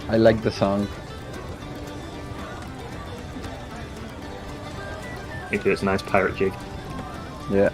I like the song. Me too, it's a nice pirate jig. Yeah.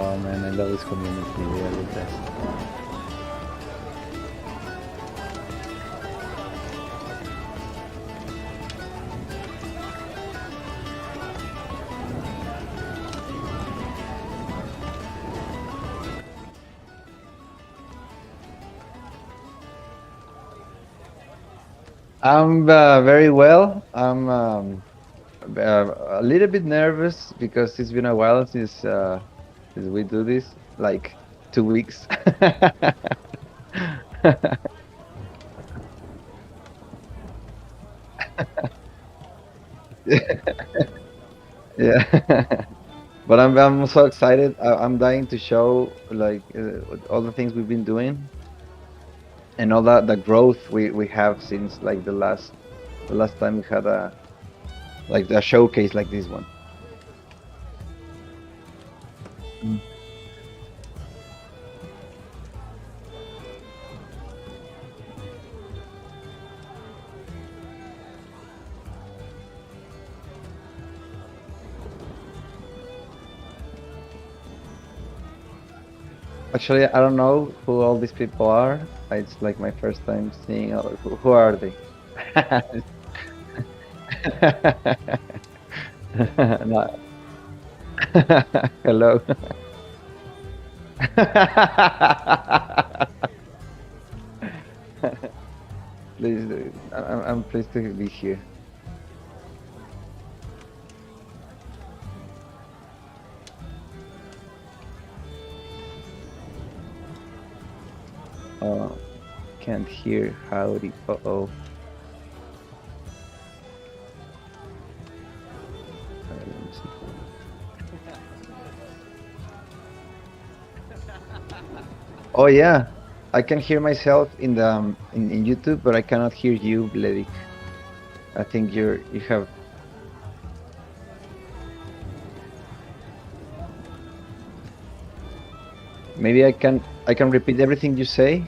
Oh man, I love this community. They are the best. I'm very well. I'm a little bit nervous because it's been a while since we do this, like 2 weeks. Yeah, but I'm so excited. I'm dying to show like all the things we've been doing and all that the growth we have since like the last time we had a showcase like this one. Mm. Actually, I don't know who all these people are. It's like my first time seeing. Who are they? No. Hello. Please, I'm pleased to be here. Oh, can't hear. Howdy. Uh-oh. Let me see. Oh yeah, I can hear myself in the in YouTube, but I cannot hear you, Bledik. I think you have. Maybe I can repeat everything you say.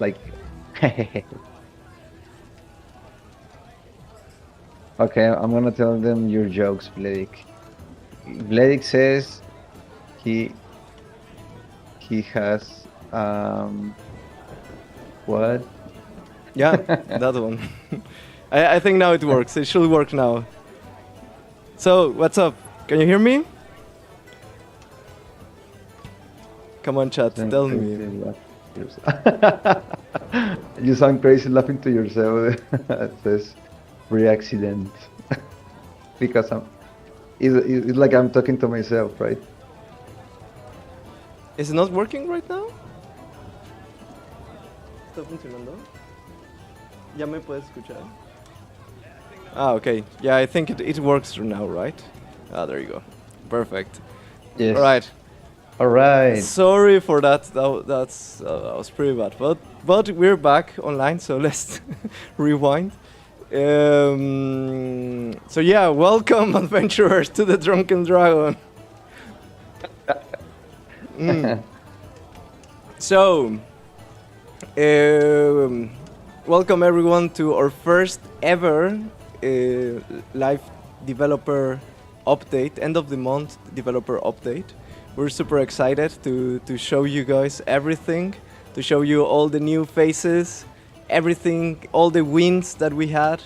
Like, okay, I'm gonna tell them your jokes, Bledik. Bledik says he he has what? Yeah, that one. I think now it works. It should work now. So, what's up? Can you hear me? Come on, chat, tell me. You sound crazy laughing to yourself. It says free accident. Because it's like I'm talking to myself, right? Is it not working right now? ¿Está funcionando? ¿Ya me puedes escuchar? Ah, okay. Yeah, I think it works now, right? Ah, there you go. Perfect. Yes. All right. All right. Sorry for that. That was pretty bad. But we're back online, so let's rewind. So yeah, welcome adventurers to the Drunken Dragon. So, welcome everyone to our first ever live developer update, end of the month developer update. We're super excited to show you guys everything, to show you all the new faces, everything, all the wins that we had,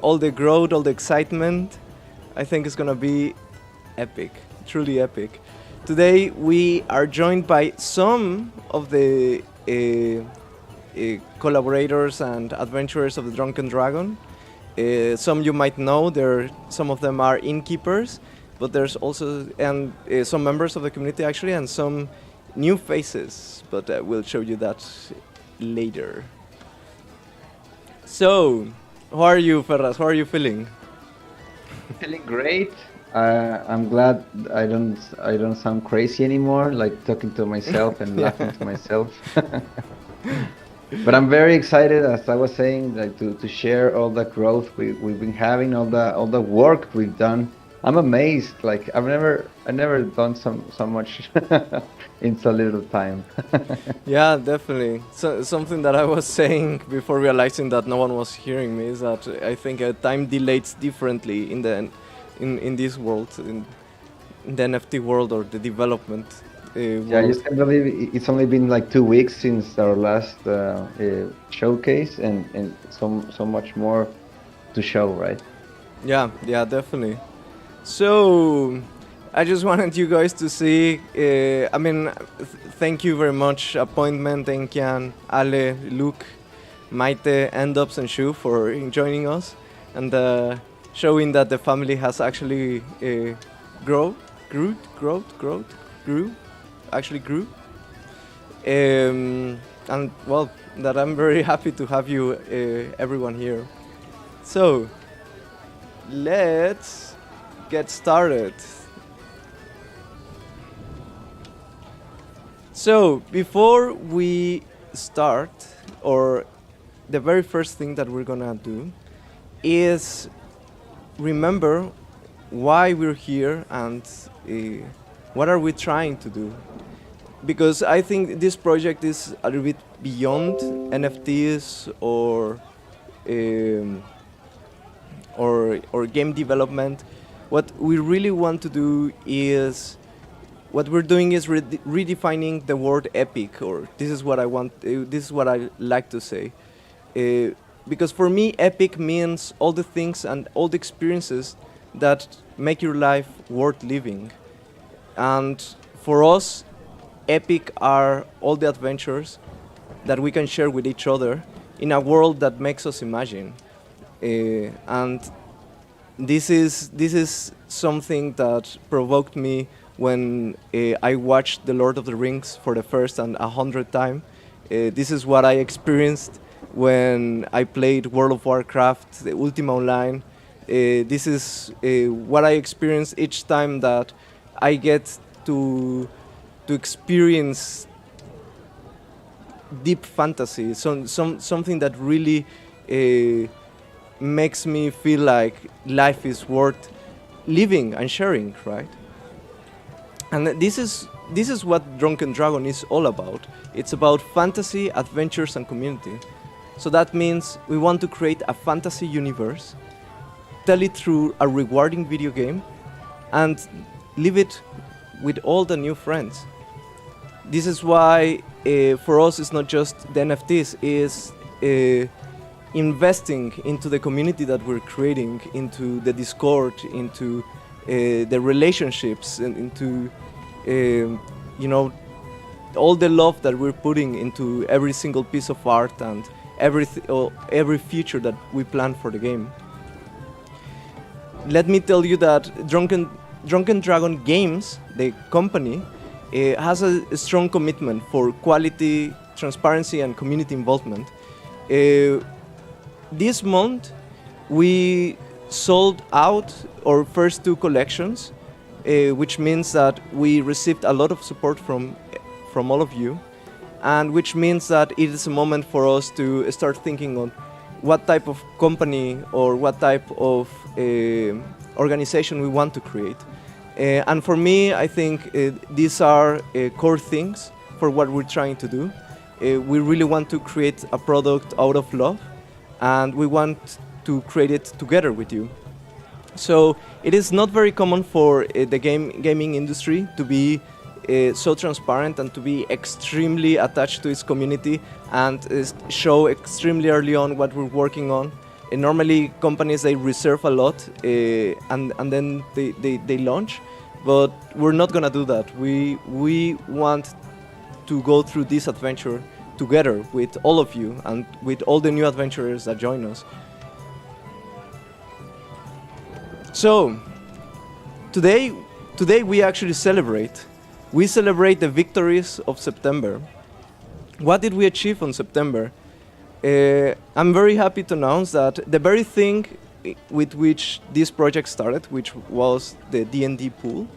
all the growth, all the excitement. I think it's gonna be epic, truly epic. Today we are joined by some of the collaborators and adventurers of the Drunken Dragon. Some you might know, some of them are innkeepers, but there's also some members of the community actually, and some new faces, but we'll show you that later. So, how are you, Ferraz? How are you feeling? Feeling great. I'm glad I don't sound crazy anymore, like talking to myself and laughing to myself. But I'm very excited, as I was saying, like to share all the growth we've been having, all the work we've done. I'm amazed. Like I never done so much in so little time. Yeah, definitely. So something that I was saying before realizing that no one was hearing me is that I think time dilates differently in this world, in the NFT world or the development world. Yeah, I just can't believe it's only been like 2 weeks since our last showcase, and so much more to show, right? Yeah, definitely. So, I just wanted you guys to see, thank you very much, Appointment, Enkian, Ale, Luke, Maite, Endops, and Shu for joining us and showing that the family has actually grew. And well, that I'm very happy to have you, everyone here. So, let's get started. So, before we start, or the very first thing that we're gonna do is remember why we're here and what are we trying to do. Because I think this project is a little bit beyond NFTs or game development. What we really want to do is, what we're doing is redefining the word epic, or this is what I want. This is what I like to say, because for me, epic means all the things and all the experiences that make your life worth living, and for us, epic are all the adventures that we can share with each other in a world that makes us imagine, and this is something that provoked me when I watched The Lord of the Rings for the first and 100th time. This is what I experienced when I played World of Warcraft, the Ultima Online. This is what I experience each time that I get to experience deep fantasy, something that really makes me feel like life is worth living and sharing, right? And this is what Drunken Dragon is all about. It's about fantasy, adventures, and community. So that means we want to create a fantasy universe, tell it through a rewarding video game, and live it with all the new friends. This is why for us it's not just the NFTs, it's investing into the community that we're creating, into the Discord, into the relationships, and into all the love that we're putting into every single piece of art and every feature that we plan for the game. Let me tell you that Drunken Dragon Games, the company, has a strong commitment for quality, transparency, and community involvement. This month, we sold out our first 2 collections, which means that we received a lot of support from all of you, and which means that it is a moment for us to start thinking on what type of company or what type of organization we want to create. And for me, I think these are core things for what we're trying to do. We really want to create a product out of love, and we want to create it together with you. So it is not very common for the gaming industry to be so transparent and to be extremely attached to its community and show extremely early on what we're working on. And normally companies, they reserve a lot and then they launch, but we're not gonna do that. We want to go through this adventure together with all of you and with all the new adventurers that join us. So today we actually celebrate. We celebrate the victories of September. What did we achieve on September? I'm very happy to announce that the very thing with which this project started, which was the D&D pool,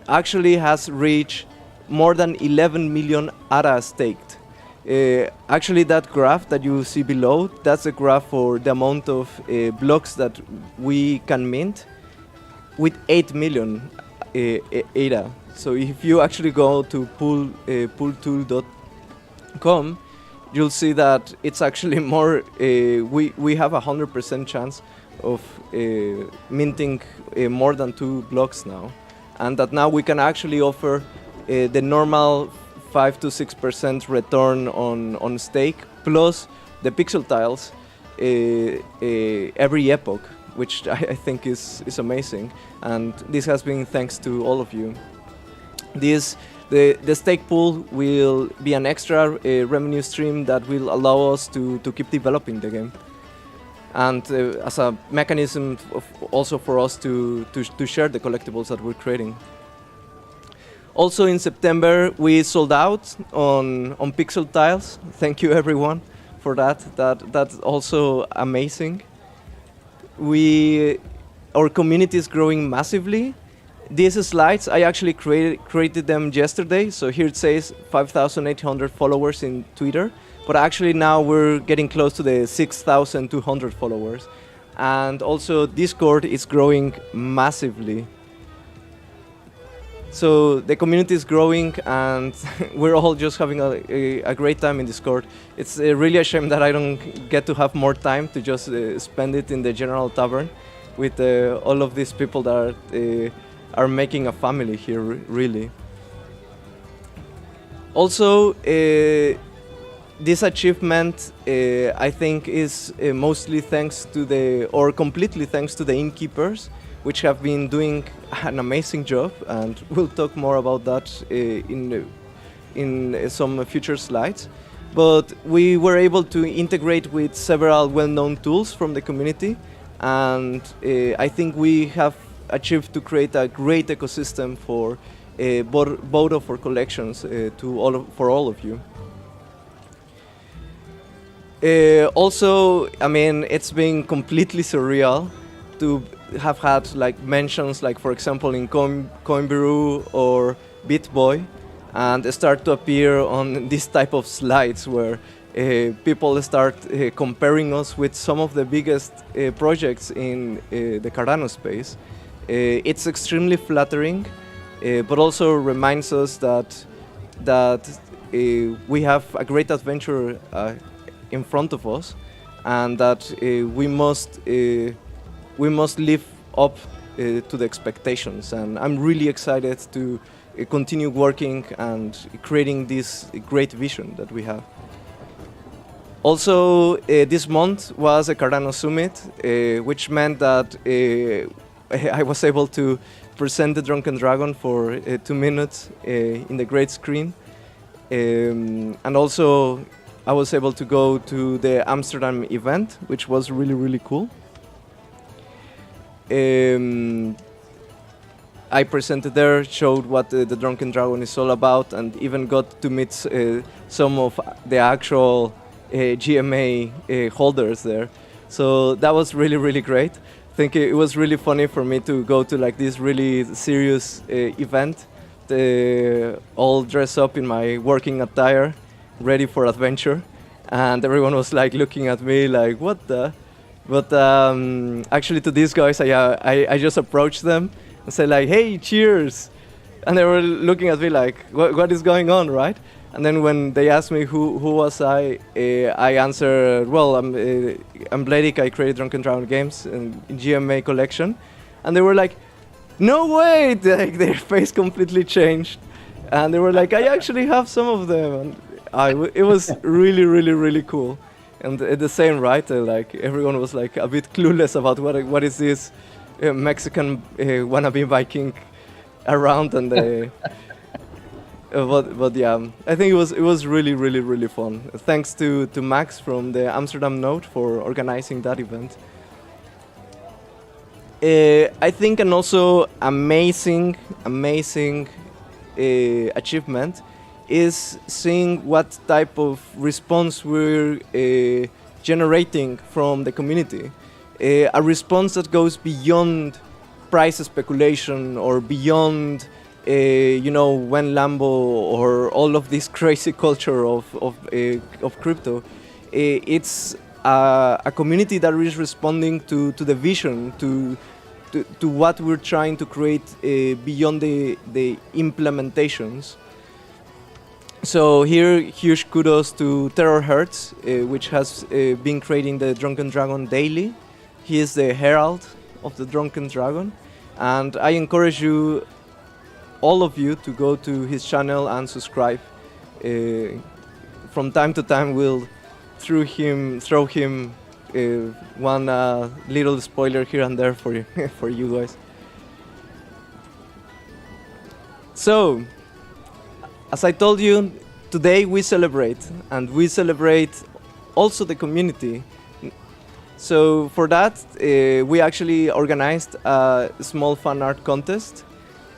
actually has reached more than 11 million ARA staked. Actually, that graph that you see below, that's a graph for the amount of blocks that we can mint with 8 million ARA. So if you actually go to pooltool.com, you'll see that it's actually more, we have 100% chance of minting more than 2 blocks now. And that now we can actually offer the normal 5 to 6% return on stake, plus the pixel tiles every epoch, which I think is amazing. And this has been thanks to all of you. The stake pool will be an extra revenue stream that will allow us to keep developing the game. And as a mechanism also for us to share the collectibles that we're creating. Also in September, we sold out on pixel tiles. Thank you everyone for that. That's also amazing. Our community is growing massively. These slides, I actually created them yesterday. So here it says 5,800 followers in Twitter. But actually now we're getting close to the 6,200 followers. And also Discord is growing massively. So the community is growing and we're all just having a great time in Discord. It's really a shame that I don't get to have more time to just spend it in the general tavern with all of these people that are making a family here, really. Also, this achievement, I think, is mostly thanks to or completely thanks to the innkeepers, which have been doing an amazing job, and we'll talk more about that in some future slides. But we were able to integrate with several well-known tools from the community, and I think we have achieved to create a great ecosystem for both of our collections for all of you. Also, I mean, it's been completely surreal to have had like mentions, like for example in Coinburu or BitBoy, and start to appear on this type of slides where people start comparing us with some of the biggest projects in the Cardano space. It's extremely flattering, but also reminds us that we have a great adventure in front of us, and that we must live up to the expectations. And I'm really excited to continue working and creating this great vision that we have. Also, this month was a Cardano Summit, which meant that I was able to present the Drunken Dragon for 2 minutes in the great screen. And also, I was able to go to the Amsterdam event, which was really, really cool. I presented there, showed what the Drunken Dragon is all about, and even got to meet some of the actual GMA holders there. So that was really, really great. I think it was really funny for me to go to like this really serious event, all dressed up in my working attire, ready for adventure. and everyone was like looking at me like, what the? But actually, to these guys, I just approached them and said like, hey, cheers, and they were looking at me like, what is going on, right? And then when they asked me who was I answered, well, I'm Bladic. I created Drunken games in GMA collection, and they were like, no way! Like, their face completely changed, and they were like, I actually have some of them, and it was really, really, really cool. And the same, right? Like everyone was like a bit clueless about what is this Mexican wannabe Viking around, and but yeah, I think it was really, really, really fun. Thanks to Max from the Amsterdam Note for organizing that event. I think an also amazing achievement is seeing what type of response we're generating from the community. A response that goes beyond price speculation or beyond, when Lambo or all of this crazy culture of crypto. It's a community that is responding to the vision, to what we're trying to create beyond the implementations. So here, huge kudos to Terror Hertz, which has been creating the Drunken Dragon daily. He is the herald of the Drunken Dragon, and I encourage you, all of you, to go to his channel and subscribe. From time to time, we'll throw him one little spoiler here and there for you, for you guys. So, as I told you, today we celebrate, and we celebrate also the community. So for that, we actually organized a small fan art contest.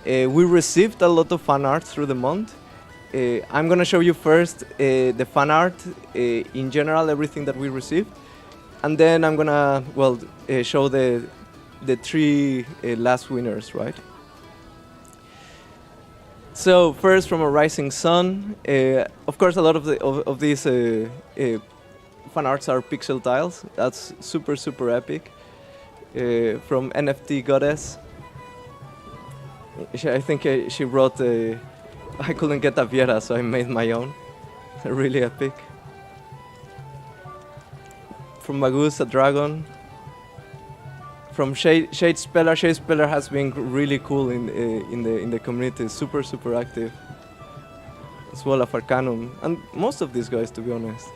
We received a lot of fan art through the month. I'm gonna show you first the fan art in general, everything that we received, and then I'm gonna show the three last winners, right? So first, from a rising sun, of course, a lot of these fan arts are pixel tiles. That's super epic. From NFT Goddess, I think she wrote. I couldn't get a Viera, so I made my own. Really epic. From Magus, a dragon. From Shade Speller has been really cool in the community. Super active. As well as Arcanum, and most of these guys, to be honest.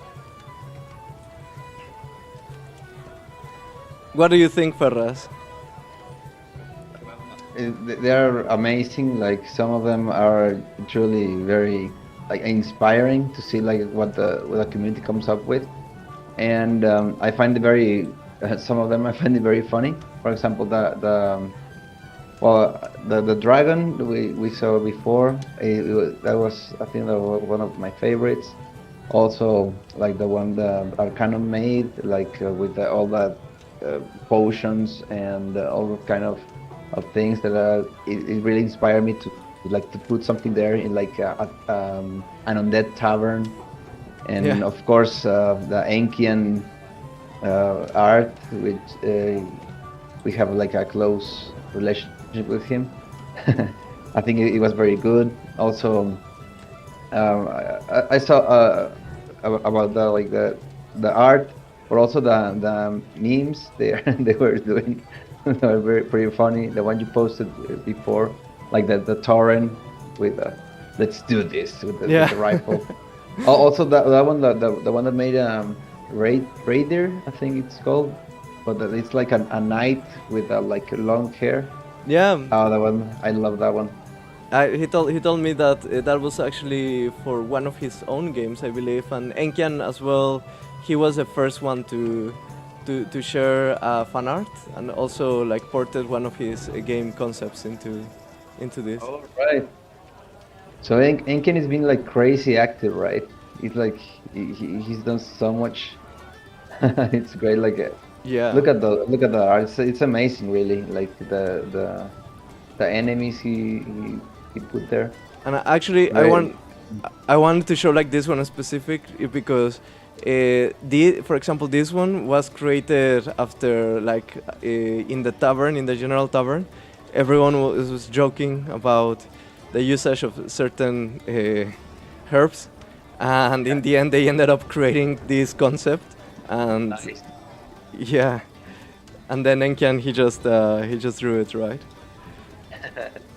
What do you think, Ferraz? They are amazing. Like, some of them are truly very inspiring to see what the community comes up with, and I find it very. Some of them I find it very funny. For example, the dragon we saw before. That was, I think, one of my favorites. Also, like the one that Arcanum made, with all that potions and all kind of things that it really inspired me to put something there in an undead tavern, and of course the Enkian art, which we have a close relationship with him. I think it was very good. Also, I saw about the art, but also the memes they were doing. They were very pretty funny. The one you posted before, the Tavern with "Let's do this" with the rifle. Also the one that made Raider, I think it's called, but it's like a knight with long hair. Yeah. Oh, that one, I love that one. He told me that that was actually for one of his own games, I believe, and Enkian as well. He was the first one to share fan art, and also ported one of his game concepts into this. Oh, right. So Enken has been crazy active, right? It's he's done so much. It's great. Yeah. Look at the art. It's amazing, really. The enemies he put there. And actually, Right. I wanted to show this one specific because For example, this one was created after, like, in the tavern, in the general tavern, everyone was joking about the usage of certain herbs, and in the end, they ended up creating this concept, and Nice. yeah, and then Enkian he just drew it, right?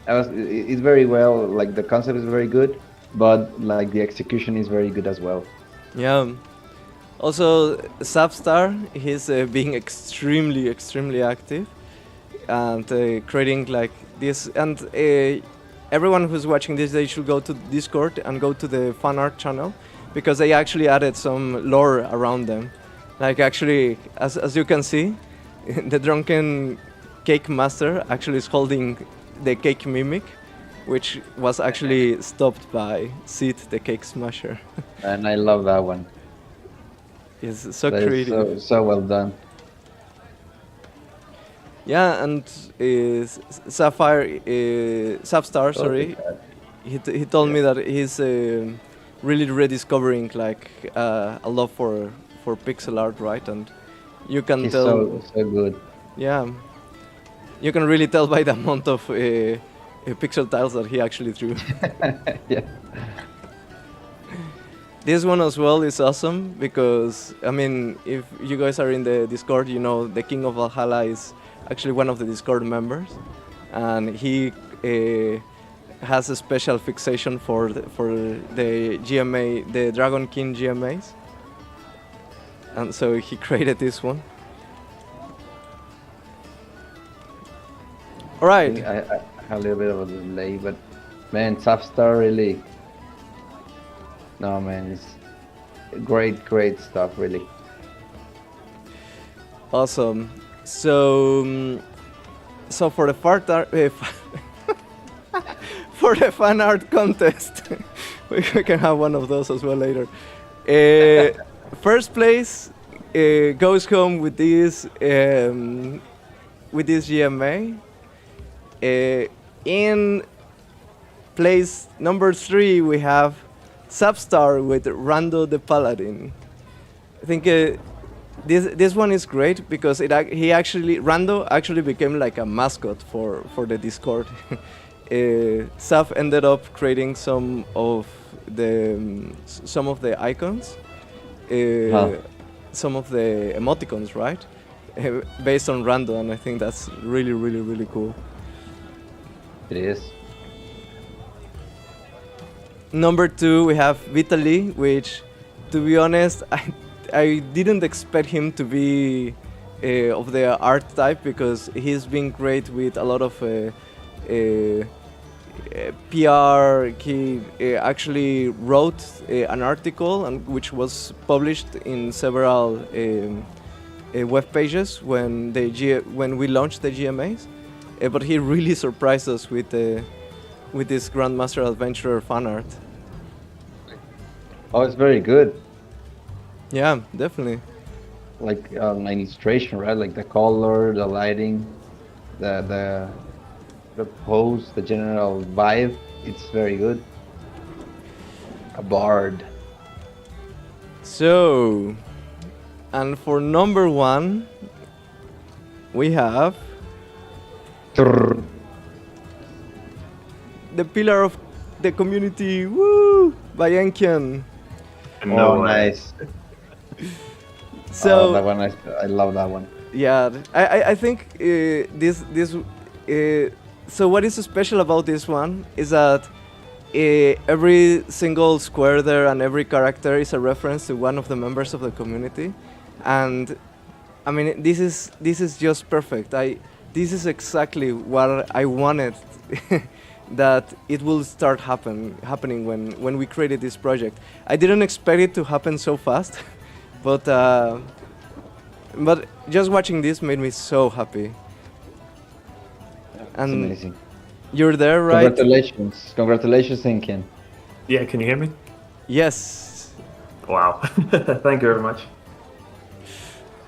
It's very well, like the concept is very good, but like the execution is very good as well. Yeah. Also, Substar, he's being extremely active and creating like this. And everyone who's watching this, they should go to Discord and go to the fan art channel, because they actually added some lore around them. Like, actually, as you can see, the Drunken Cake Master actually is holding the cake mimic, which was actually stopped by Sid, the cake smasher. And I love that one. It's so That is creative. so well done. Yeah, and Sapstar, sorry, he told me that he's really rediscovering like a love for pixel art, right? And you can He's tell, so good. yeah, you can really tell by the amount of pixel tiles that he actually drew. Yeah. This one as well is awesome because, I mean, if you guys are in the Discord, you know the King of Valhalla is actually one of the Discord members, and he has a special fixation for the GMA, the Dragon King GMAs, and so he created this one. All right. I have a little bit of a delay, but man, Substar really. No man, it's great stuff, really. Awesome. So, so for the for the fan art contest, we can have one of those as well later. First place goes home with this GMA. In place number 3, we have Substar with Rando the Paladin. I think this one is great because Rando actually became like a mascot for the Discord. Saf ended up creating some of the icons, some of the emoticons, right? Based on Rando, and I think that's really cool. It is. Number 2, we have Vitaly, which, to be honest, I didn't expect him to be of the art type, because he's been great with a lot of PR. He actually wrote an article which was published in several web pages when we launched the GMAs. But he really surprised us with this Grandmaster Adventurer fan art. Oh, it's very good. Yeah, definitely. Like an illustration, right? Like the color, the lighting, the pose, the general vibe. It's very good. A bard. So, and for number 1, we have Trrr. the Pillar of the Community, woo, by Enkian. No Oh, way. nice. So that one, I love that one. yeah, I think this so what is special about this one is that every single square there and every character is a reference to one of the members of the community, and I mean this is just perfect. This is exactly what I wanted. That it will start happening when we created this project. I didn't expect it to happen so fast, but just watching this made me so happy. It's And amazing. you're there, right? Congratulations, Inkin. Yeah, can you hear me? Yes. Wow. Thank you very much.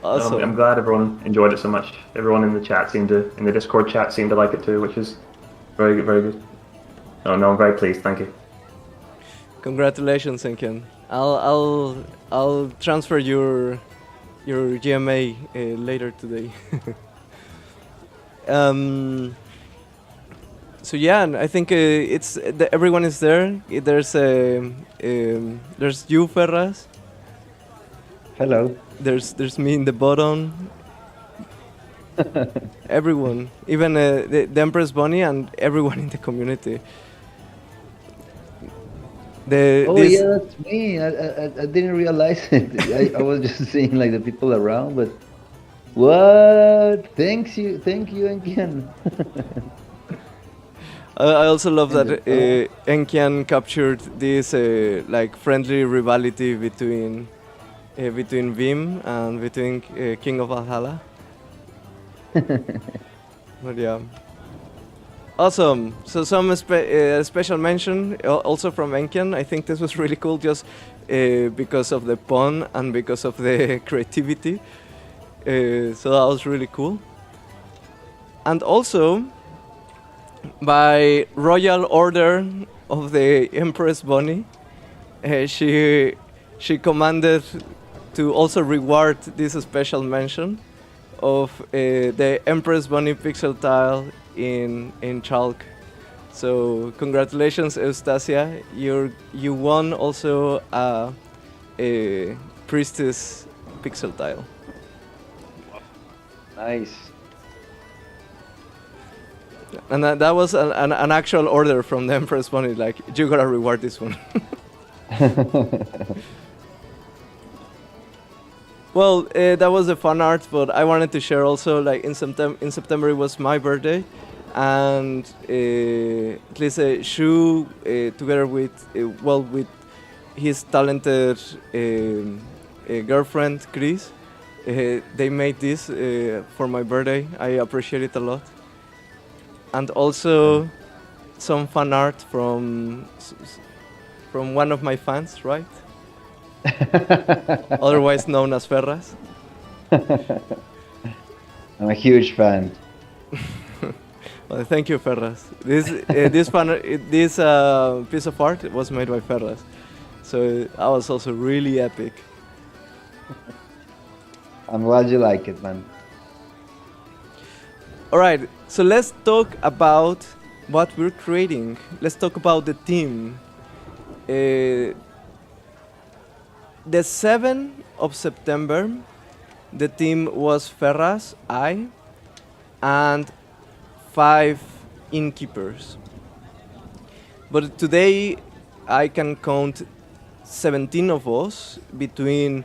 Awesome. I'm glad everyone enjoyed it so much. Everyone in the Discord chat seemed to like it too, which is very good. No, I'm very pleased. Thank you. Congratulations, Enkian. I'll transfer your GMA later today. So yeah, and I think everyone is there. There's you, Ferraz. Hello. There's me in the bottom. Everyone, even the Empress Bunny and everyone in the community. Oh This yeah, that's me. I didn't realize it. I was just seeing like the people around, but what? Thank you, Enkian. I also love And that the Enkian captured this like friendly rivalry between Vim and between King of Valhalla. But yeah, awesome. So some special mention also from Enkian. I think this was really cool, just because of the pun and because of the creativity. So that was really cool. And also, by royal order of the Empress Bunny, she commanded to also reward this special mention of the Empress Bunny pixel tile in Chalk. So congratulations, Eustacia. You won also a priestess pixel tile. nice. And that was an actual order from the Empress Bunny, like, you gotta reward this one. Well, that was the fun art, but I wanted to share also, like, in September it was my birthday, and at least Shu, together with, with his talented girlfriend, Chris, they made this for my birthday. I appreciate it a lot. And also some fan art from one of my fans, right? Otherwise known as Ferraz. I'm a huge fan. Well, thank you, Ferraz. This piece of art was made by Ferraz, so that was also really epic. I'm glad you like it, man. All right, so let's talk about what we're creating. Let's talk about the team. The 7th of September, the team was Ferraz, I, and 5 innkeepers. But today, I can count 17 of us, between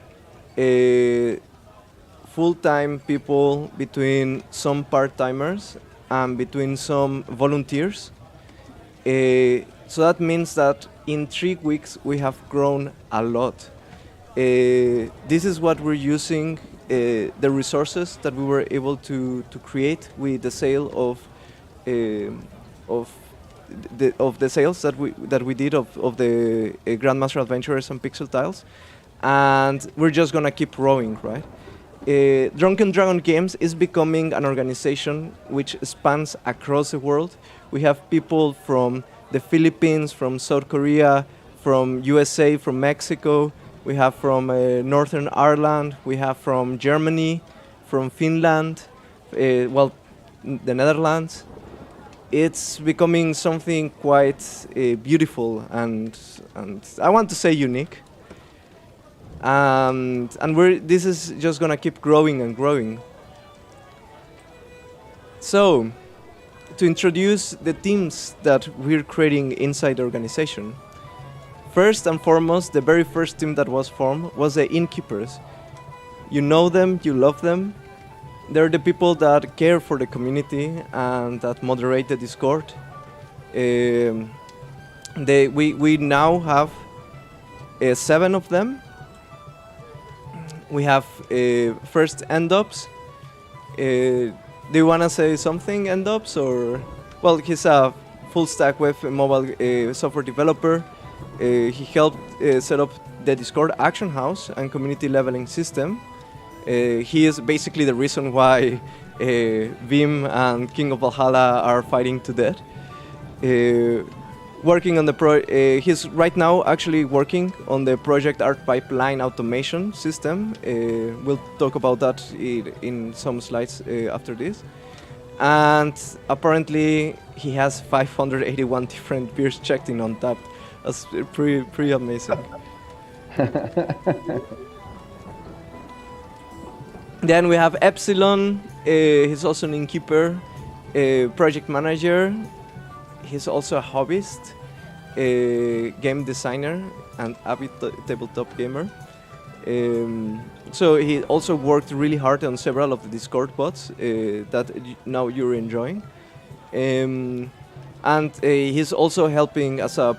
full-time people, between some part-timers, and between some volunteers. So that means that in 3 weeks we have grown a lot. This is what we're using, the resources that we were able to create with the sale of the sales that we did of the Grandmaster Adventurers and Pixel Tiles, and we're just gonna keep growing, right? Drunken Dragon Games is becoming an organization which spans across the world. We have people from the Philippines, from South Korea, from USA, from Mexico. We have from Northern Ireland. We have from Germany, from Finland, the Netherlands. It's becoming something quite beautiful and I want to say unique. And this is just gonna keep growing and growing. So, to introduce the teams that we're creating inside the organization. First and foremost, the very first team that was formed was the innkeepers. You know them, you love them. They're the people that care for the community and that moderate the Discord. We now have 7 of them. We have first Endops. Do you want to say something, Endops? Or, well, he's a full stack web mobile software developer. He helped set up the Discord Action House and community leveling system. He is basically the reason why Vim and King of Valhalla are fighting to death. working on the he's right now actually working on the project art pipeline automation system. We'll talk about that in some slides after this. And apparently he has 581 different beers checked in on tap. That's pretty amazing. Then we have Epsilon. He's also an innkeeper, project manager. He's also a hobbyist, game designer, and avid tabletop gamer. So he also worked really hard on several of the Discord bots that now you're enjoying. And he's also helping as a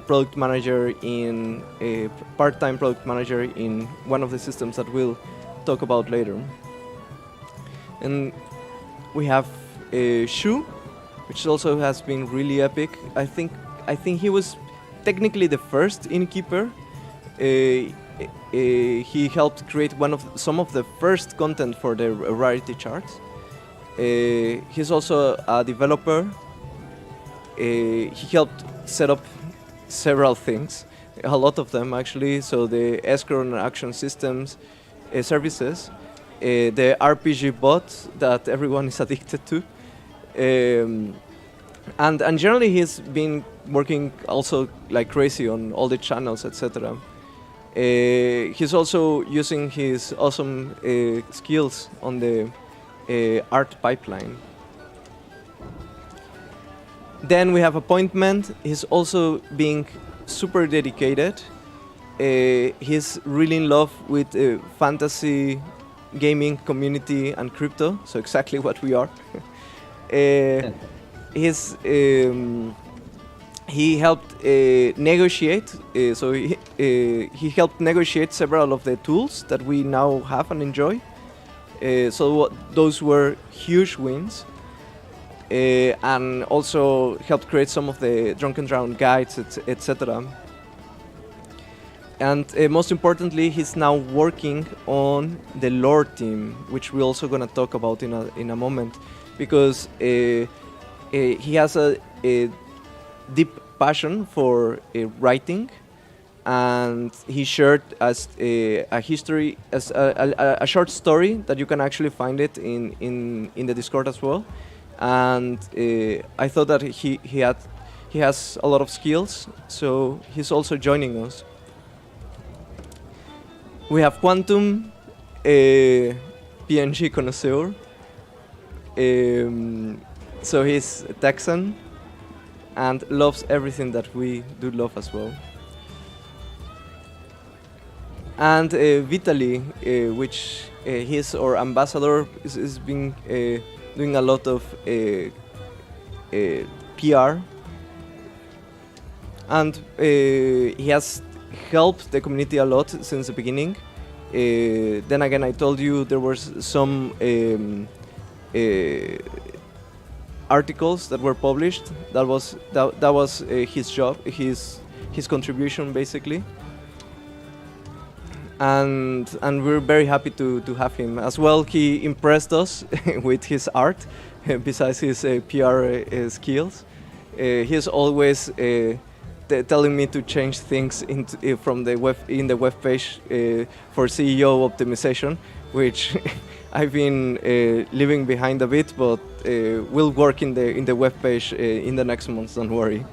product manager a part-time product manager in one of the systems that we'll talk about later. And we have Shu, which also has been really epic. I think he was technically the first innkeeper. He helped create some of the first content for the rarity charts. He's also a developer. He helped set up several things, a lot of them actually. So the escrow and action systems, services, the RPG bot that everyone is addicted to. And generally he's been working also like crazy on all the channels, etc. He's also using his awesome skills on the art pipeline. Then we have Appointment. He's also being super dedicated. He's really in love with fantasy gaming community and crypto, so exactly what we are. He helped negotiate, he helped negotiate several of the tools that we now have and enjoy. Those were huge wins, and also helped create some of the Drunken guides, etc. And most importantly, he's now working on the lore team, which we're also going to talk about in a moment, because he has a deep passion for writing, and he shared as a history, as a short story that you can actually find it in the Discord as well. And I thought that he has a lot of skills, so he's also joining us. We have Quantum, PNG connoisseur. So he's a Texan and loves everything that we do love as well. And Vitaly, which he's our ambassador, is been doing a lot of PR, and he has helped the community a lot since the beginning. Then again, I told you there was some articles that were published. That was his job, his contribution basically. And we're very happy to have him as well. He impressed us with his art, besides his PR skills. He's always telling me to change things from the web page for CEO optimization, which I've been leaving behind a bit, but will work in the web page in the next months. Don't worry.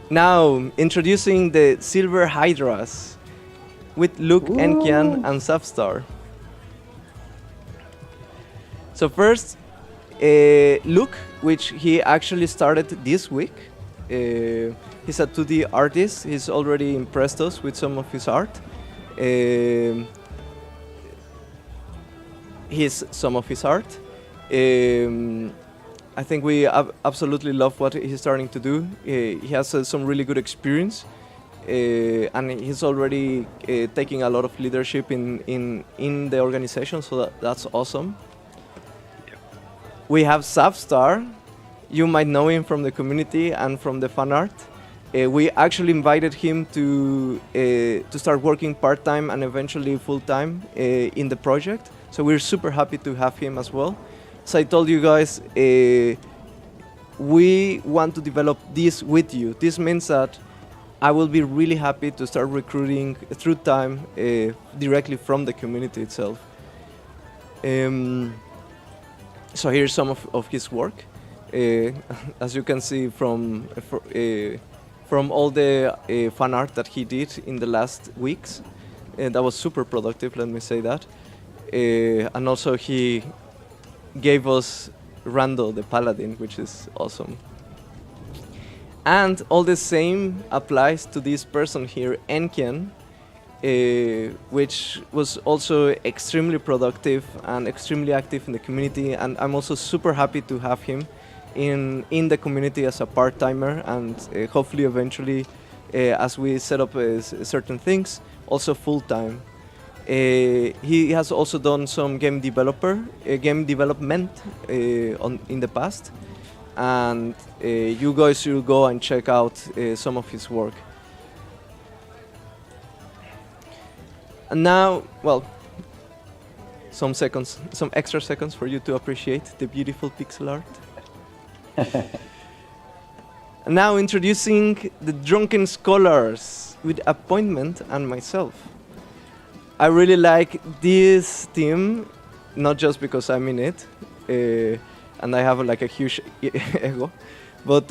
Now, introducing the Silver Hydras with Luke, Enkian, and Substar. So first, Luke, which he actually started this week. He's a 2D artist. He's already impressed us with some of his art. I think we absolutely love what he's starting to do. He has some really good experience, and he's already taking a lot of leadership in the organization, so that's awesome. Yep. We have Substar. You might know him from the community and from the fan art. We actually invited him to start working part-time and eventually full-time in the project, so we're super happy to have him as well. So I told you guys, we want to develop this with you. This means that I will be really happy to start recruiting through time directly from the community itself. So here's some of his work. As you can see from all the fan art that he did in the last weeks, that was super productive, let me say that. And also he gave us Rando the Paladin, which is awesome. And all the same applies to this person here, Enkian, which was also extremely productive and extremely active in the community. And I'm also super happy to have him in the community as a part-timer, and hopefully eventually, as we set up certain things, also full-time. He has also done some game development in the past, and you guys should go and check out some of his work. And now, well, some extra seconds for you to appreciate the beautiful pixel art. And now introducing the Drunken Scholars with Appointment and myself. I really like this team, not just because I'm in it, and I have like a huge ego, but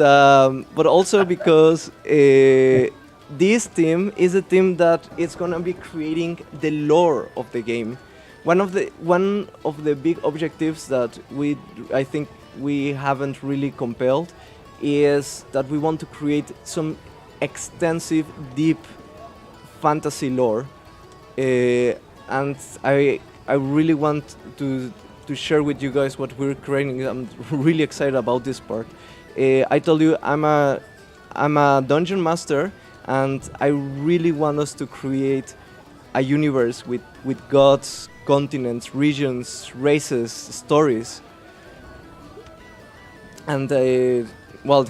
also because this team is a team that is gonna be creating the lore of the game. One of the big objectives that I think we haven't really compelled is that we want to create some extensive, deep fantasy lore, and I really want to share with you guys what we're creating. I'm really excited about this part. I told you I'm a dungeon master, and I really want us to create a universe with gods, continents, regions, races, stories. And well,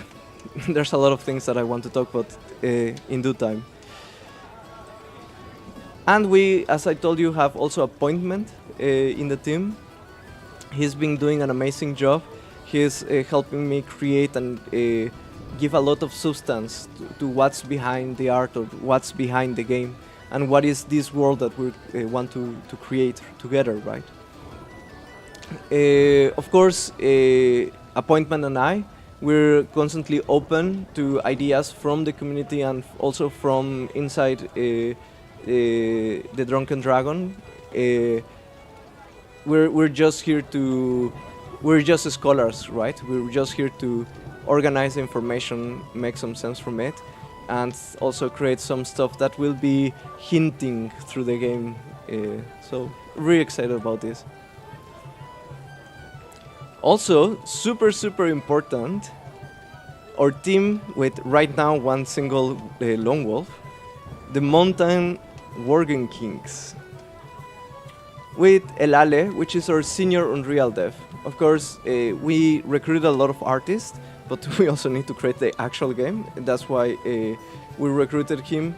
there's a lot of things that I want to talk about in due time. And we, as I told you, have also Appointment in the team. He's been doing an amazing job. He's helping me create and give a lot of substance to what's behind the art or what's behind the game, and what is this world that we want to create together, right? Of course, Appointment and I, we're constantly open to ideas from the community and also from inside the Drunken Dragon. We're just here to, we're just scholars, right? We're just here to organize information, make some sense from it, and also create some stuff that will be hinting through the game. So really excited about this. Also, super important, our team with right now one single lone wolf, the Mountain Worgen Kings, with Elale, which is our senior Unreal dev. Of course, we recruited a lot of artists, but we also need to create the actual game. That's why we recruited him.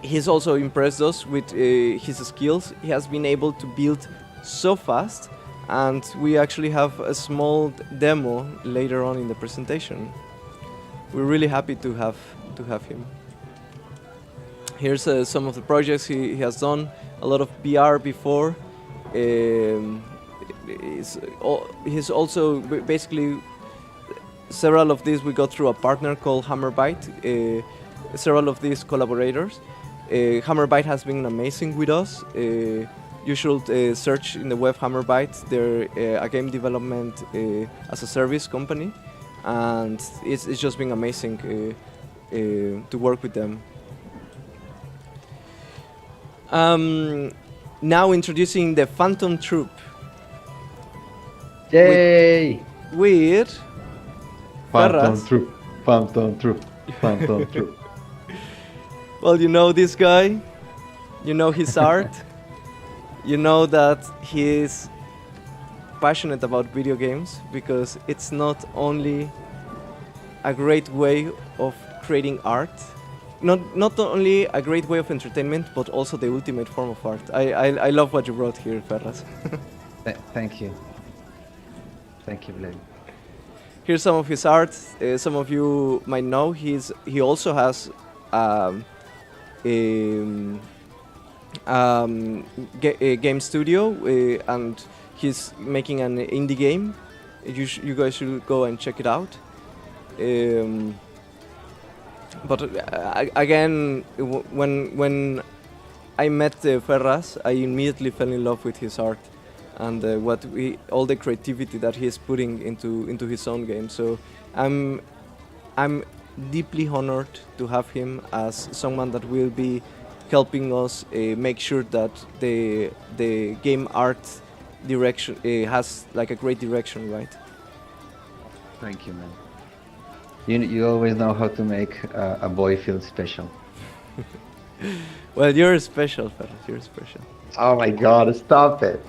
He's also impressed us with his skills. He has been able to build so fast, and we actually have a small demo later on in the presentation. We're really happy to have him. Here's some of the projects he has done. A lot of PR before. He's also basically, several of these we got through a partner called Hammerbyte. Several of these collaborators. Hammerbyte has been amazing with us. You should search in the web Hammerbyte. They're a game development as a service company, and it's just been amazing to work with them. Now introducing the Phantom Troop. Yay! With Phantom Ferraz. Troop, Phantom Troop, Phantom Troop. Well, you know this guy, you know his art, you know that he is passionate about video games, because it's not only a great way of creating art, not only a great way of entertainment, but also the ultimate form of art. I love what you brought here, Ferraz. Thank you. Thank you, Vlad. Here's some of his art. Some of you might know he also has um, a game studio, and he's making an indie game. You guys should go and check it out. Um, but again, when I met Ferraz, I immediately fell in love with his art and all the creativity that he's putting into his own game. So I'm deeply honored to have him as someone that will be helping us make sure that the game art direction has like a great direction, right? Thank you, man. You always know how to make a boy feel special. Well, you're special, Ferraz. You're special. Oh my God! Stop it.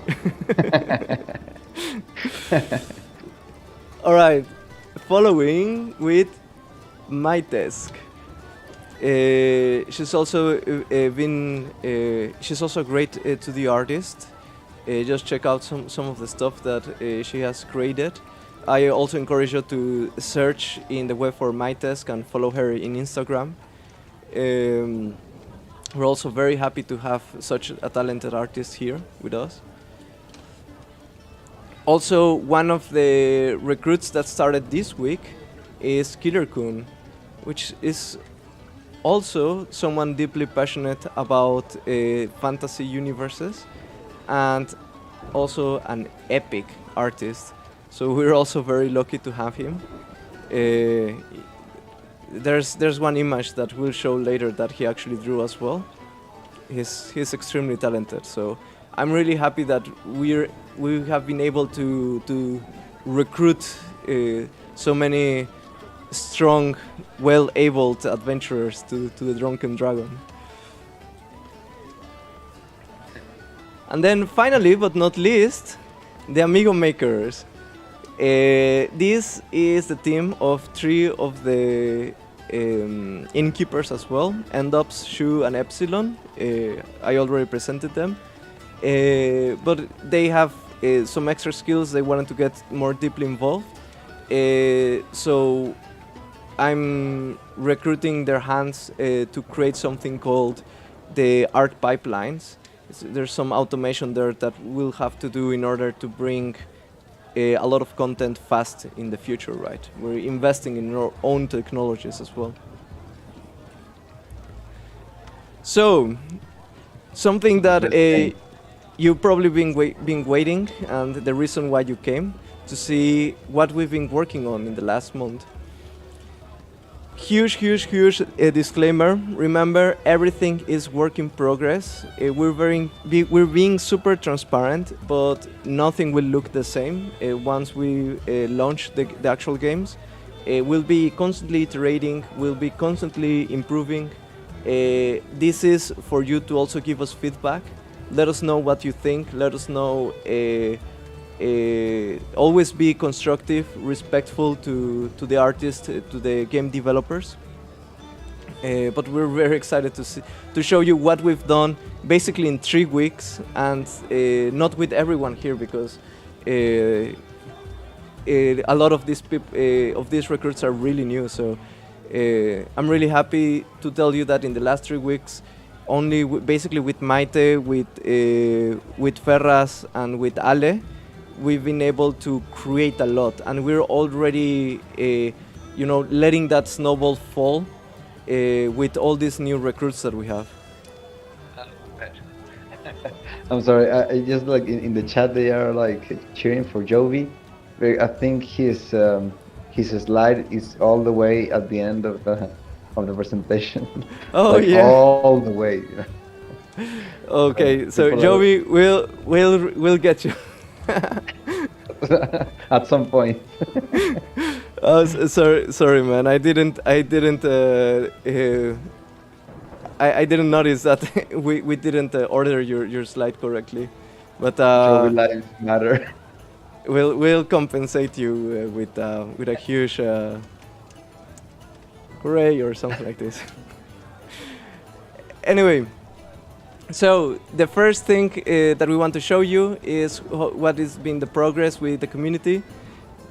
All right, following with MyDesk. She's also she's also great to the artist. Just check out some of the stuff that she has created. I also encourage you to search in the web for MyDesk and follow her in Instagram. We're also very happy to have such a talented artist here with us. Also, one of the recruits that started this week is Killer Kun, which is also someone deeply passionate about fantasy universes and also an epic artist. So we're also very lucky to have him. There's one image that we'll show later that he actually drew as well. He's extremely talented. So I'm really happy that we have been able to recruit so many strong, well-abled adventurers to the Drunken Dragon. And then finally, but not least, the Amigo Makers. This is the team of 3 of the innkeepers as well, Endops, Shu, and Epsilon. I already presented them. But they have some extra skills. They wanted to get more deeply involved. So I'm recruiting their hands to create something called the art pipelines. There's some automation there that we'll have to do in order to bring a lot of content fast in the future, right? We're investing in our own technologies as well. So, something that you've probably been waiting, and the reason why you came, to see what we've been working on in the last month. Huge disclaimer. Remember, everything is work in progress. We're being super transparent, but nothing will look the same once we launch the actual games. We'll be constantly iterating. We'll be constantly improving. This is for you to also give us feedback. Let us know what you think. Let us know. Always be constructive, respectful to the artists, to the game developers. But we're very excited to show you what we've done basically in 3 weeks, and not with everyone here because a lot of these recruits are really new. So I'm really happy to tell you that in the last 3 weeks, only basically with Maite, with Ferraz, and with Ale, we've been able to create a lot, and we're already, letting that snowball fall with all these new recruits that we have. I'm sorry. I just like in the chat they are like cheering for Jovi. I think his slide is all the way at the end of the presentation. Oh like yeah. All the way. Okay, so Jovi, we'll get you. At some point. Sorry, man. I didn't notice that we didn't order your slide correctly, but Jovi lives matter. We'll compensate you with a huge hooray or something like this. Anyway. So the first thing that we want to show you is what has been the progress with the community.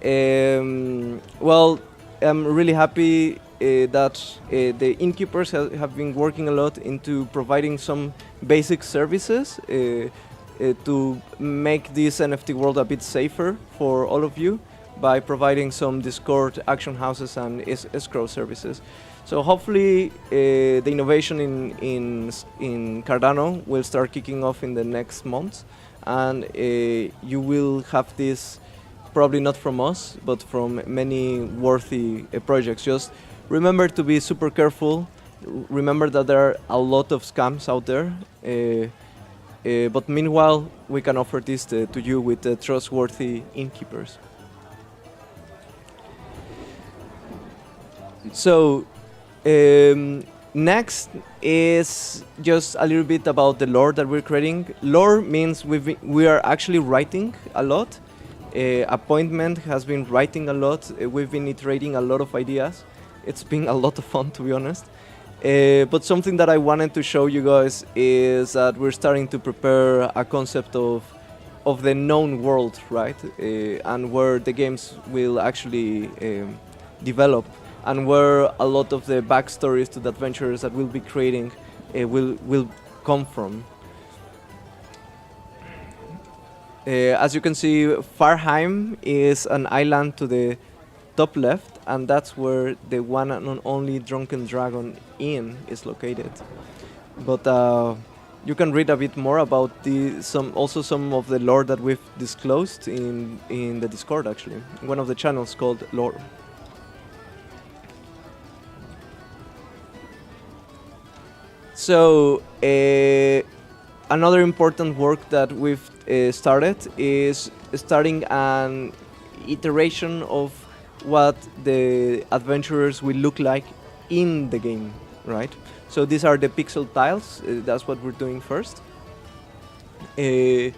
Well, I'm really happy that the innkeepers have been working a lot into providing some basic services to make this NFT world a bit safer for all of you by providing some Discord action houses and escrow services. So hopefully the innovation in Cardano will start kicking off in the next months, and you will have this probably not from us, but from many worthy projects. Just remember to be super careful. Remember that there are a lot of scams out there. But meanwhile, we can offer this to you with trustworthy innkeepers. So next is just a little bit about the lore that we're creating. Lore means we are actually writing a lot. Appointment has been writing a lot. We've been iterating a lot of ideas. It's been a lot of fun, to be honest. But something that I wanted to show you guys is that we're starting to prepare a concept of the known world, right? And where the games will actually develop, and where a lot of the backstories to the adventures that we'll be creating will come from. As you can see, Farheim is an island to the top left, and that's where the one and only Drunken Dragon Inn is located. But you can read a bit more about some of the lore that we've disclosed in the Discord, actually, one of the channels called Lore. So another important work that we've started is starting an iteration of what the adventurers will look like in the game, right? So these are the pixel tiles. That's what we're doing first. These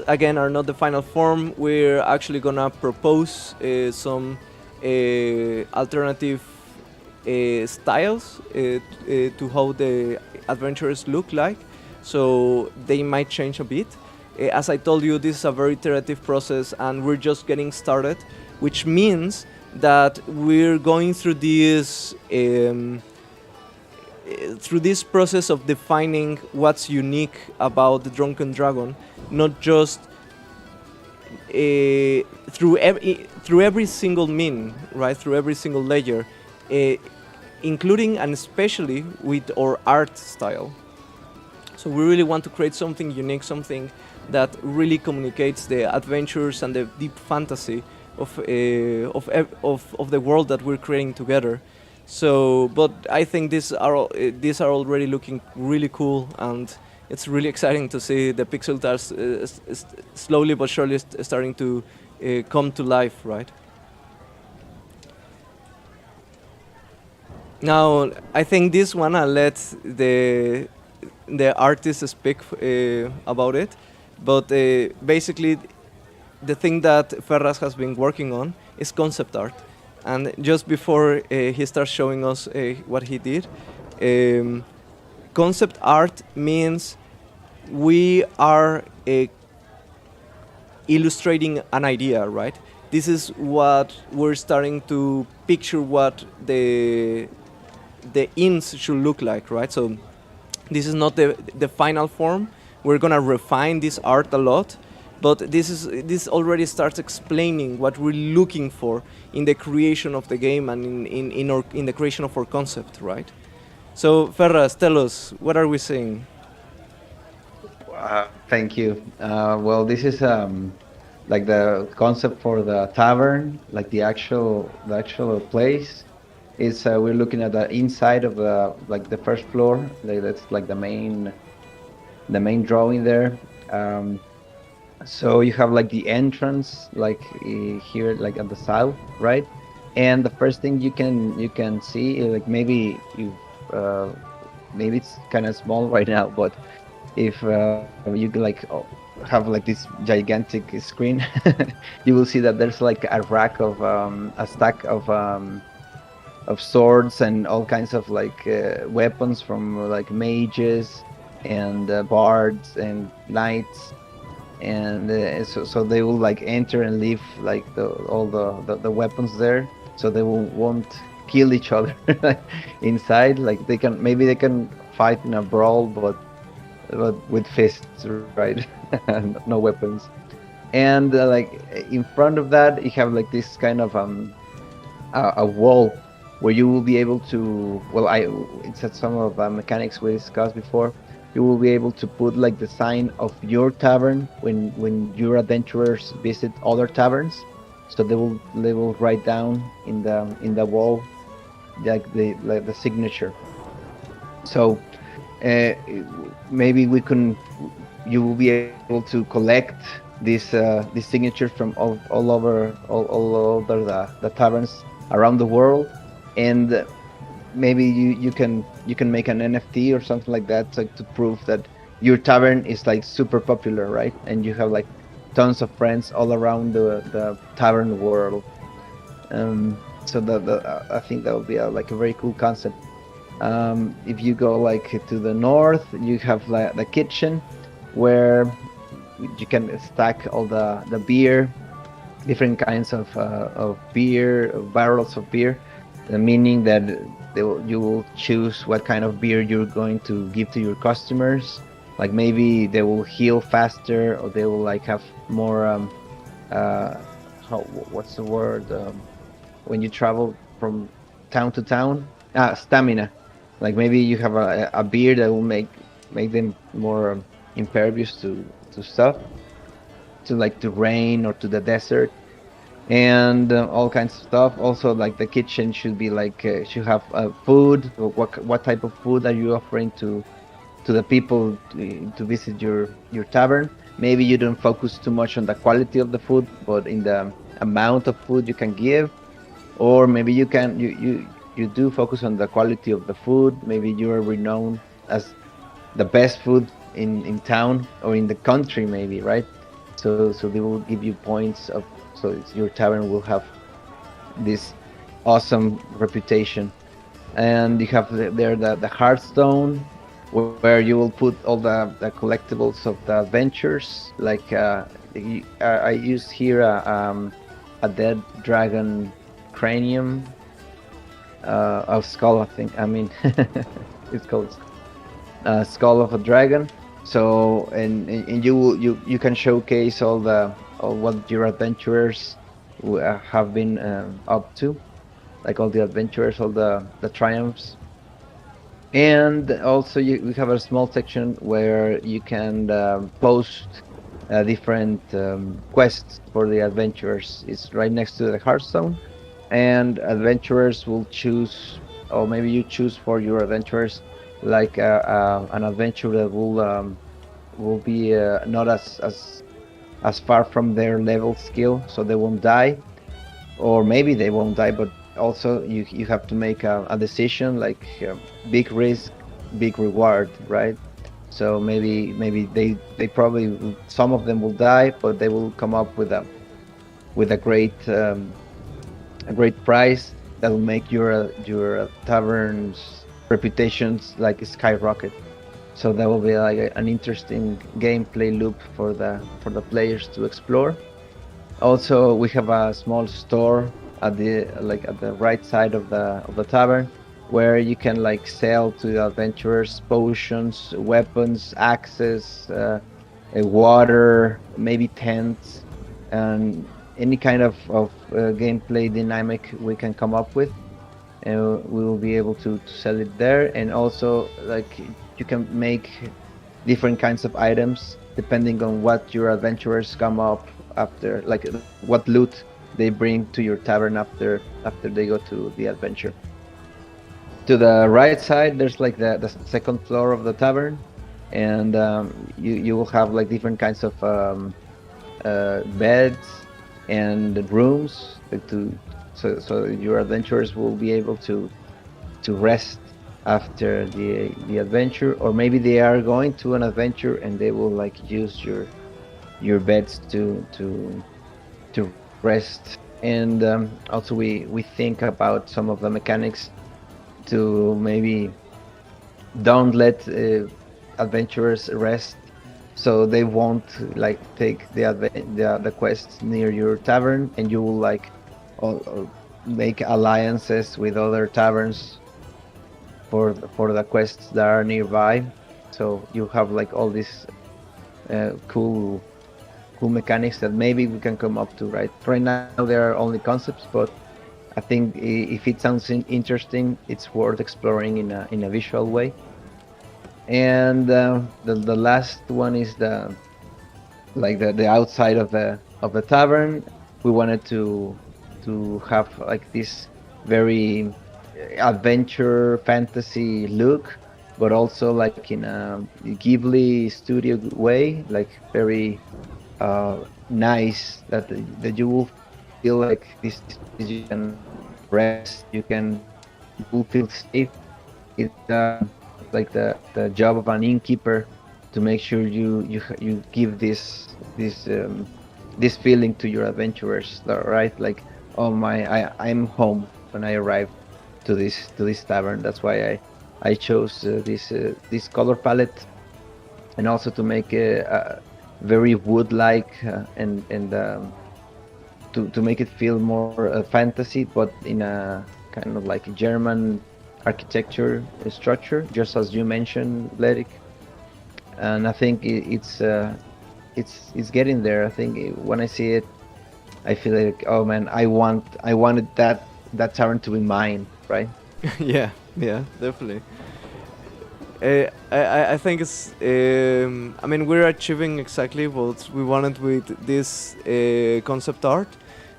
again are not the final form. We're actually gonna propose some alternative styles to how the adventurers look like, so they might change a bit. As I told you, this is a very iterative process, and we're just getting started, which means that we're going through this process of defining what's unique about the Drunken Dragon, not just through every single min, right? Through every single layer, including and especially with our art style. So we really want to create something unique, something that really communicates the adventures and the deep fantasy of the world that we're creating together. So, but I think these are already looking really cool, and it's really exciting to see the pixel tiles slowly but surely starting to come to life, right? Now, I think this one I'll let the artist speak about it, but basically the thing that Ferraz has been working on is concept art. And just before he starts showing us what he did, concept art means we are illustrating an idea, right? This is what we're starting to picture what the inns should look like, right? So this is not the final form. We're gonna refine this art a lot, but this already starts explaining what we're looking for in the creation of the game and in the creation of our concept, right? So Ferraz, tell us, what are we seeing? Thank you. Well, this is like the concept for the tavern, like the actual place. Is we're looking at the inside of the first floor. That's like the main drawing there. So you have like the entrance, like here, like at the south, right? And the first thing you can see, like maybe it's kind of small right now, but if you like have like this gigantic screen, you will see that there's like a rack of a stack of swords and all kinds of like weapons from like mages and bards and knights. and so they will like enter and leave like all the weapons there, so they won't kill each other inside. Like maybe they can fight in a brawl, but with fists, right? No weapons. And like in front of that, you have like this kind of a wall where you will be able to, well, it's at some of the mechanics we discussed before. You will be able to put like the sign of your tavern when your adventurers visit other taverns, so they will write down in the wall like the signature. So uh, maybe you will be able to collect these signatures from all over the taverns around the world, and maybe you can make an NFT or something like that, to prove that your tavern is like super popular, right? And you have like tons of friends all around the tavern world. So I think that would be like a very cool concept. If you go like to the north, you have like the kitchen, where you can stack all the beer, different kinds of beer, barrels of beer, meaning that you will choose what kind of beer you're going to give to your customers. Like maybe they will heal faster, or they will like have more uh, what's the word, when you travel from town to town? Stamina. Like maybe you have a beer that will make them more impervious to stuff, to like to rain or to the desert, and all kinds of stuff. Also, like the kitchen should be like should have food. What type of food are you offering to the people to visit your tavern? Maybe you don't focus too much on the quality of the food, but in the amount of food you can give. Or maybe you do focus on the quality of the food. Maybe you are renowned as the best food in town or in the country, maybe, right? So they will give you points of, so your tavern will have this awesome reputation. And you have there the Hearthstone, where you will put all the collectibles of the adventures. Like I used here a dead dragon cranium, of skull, I think. I mean, it's called skull of a dragon. So and you can showcase all what your adventurers have been up to, like all the adventures, all the triumphs. And also we have a small section where you can post different quests for the adventurers. It's right next to the Hearthstone, and adventurers will choose, or maybe you choose for your adventurers, like an adventure that will be not as far from their level skill, so they won't die. Or maybe they won't die, but also you have to make a decision, like big risk, big reward, right? So maybe they probably, some of them will die, but they will come up with a great prize that will make your tavern's reputations like skyrocket. So that will be like an interesting gameplay loop for the players to explore. Also, we have a small store at the right side of the tavern, where you can like sell to the adventurers potions, weapons, axes, water, maybe tents, and any kind of gameplay dynamic we can come up with. And we will be able to sell it there. And also, like, you can make different kinds of items depending on what your adventurers come up after, like what loot they bring to your tavern after they go to the adventure. To the right side, there's like the second floor of the tavern, and you will have like different kinds of beds and rooms, like so your adventurers will be able to rest after the adventure. Or maybe they are going to an adventure and they will like use your beds to rest. And also we think about some of the mechanics to maybe don't let adventurers rest so they won't like take the quests near your tavern, and you will like make alliances with other taverns for the quests that are nearby. So you have like all these cool mechanics that maybe we can come up to. Right now they are only concepts, but I think if it sounds interesting, it's worth exploring in a visual way. And the last one is the outside of the tavern. We wanted to have like this very adventure fantasy look, but also like in a Ghibli studio way, like very nice, that you will feel like this is a place you can rest, you will feel safe. It's like the job of an innkeeper to make sure you give this feeling to your adventurers, right? Like, oh my, I'm home when I arrive to this tavern. That's why I chose this color palette, and also to make a very wood-like and to make it feel more fantasy, but in a kind of like German architecture structure, just as you mentioned, Lerik. And I think it's getting there. I think when I see it, I feel like, oh man, I wanted that tavern to be mine, right? Yeah, yeah, definitely. I think it's. I mean, we're achieving exactly what we wanted with this concept art,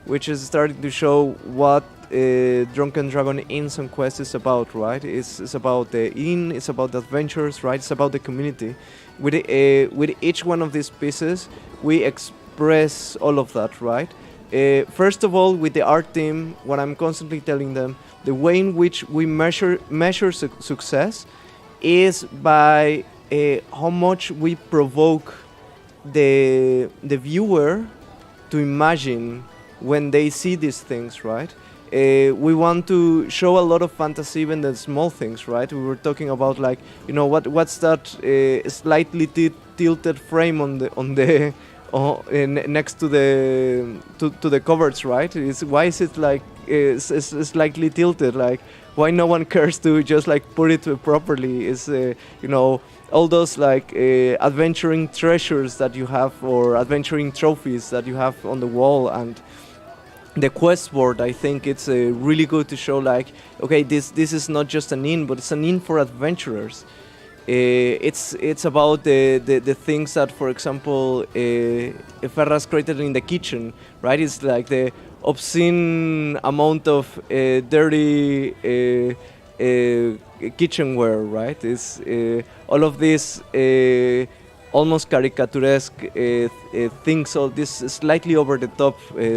which is starting to show what Drunken Dragon Inns and Quest is about, right? It's about the inn, it's about the adventures, right? It's about the community. With each one of these pieces, we express all of that, right? First of all, with the art team, what I'm constantly telling them, the way in which we measure success is by how much we provoke the viewer to imagine when they see these things, right? We want to show a lot of fantasy even the small things, right? We were talking about like, you know, what's that slightly tilted frame on the next to the covers, right? Why is it like it's slightly tilted? Like, why no one cares to just like put it properly? Is you know, all those like adventuring treasures that you have, or adventuring trophies that you have on the wall, and the quest board. I think it's really good to show like, okay, this is not just an inn, but it's an inn for adventurers. It's about the things that, for example, Ferraz created in the kitchen, right? It's like the obscene amount of dirty kitchenware, right? It's all of these almost caricaturesque things, all these slightly over the top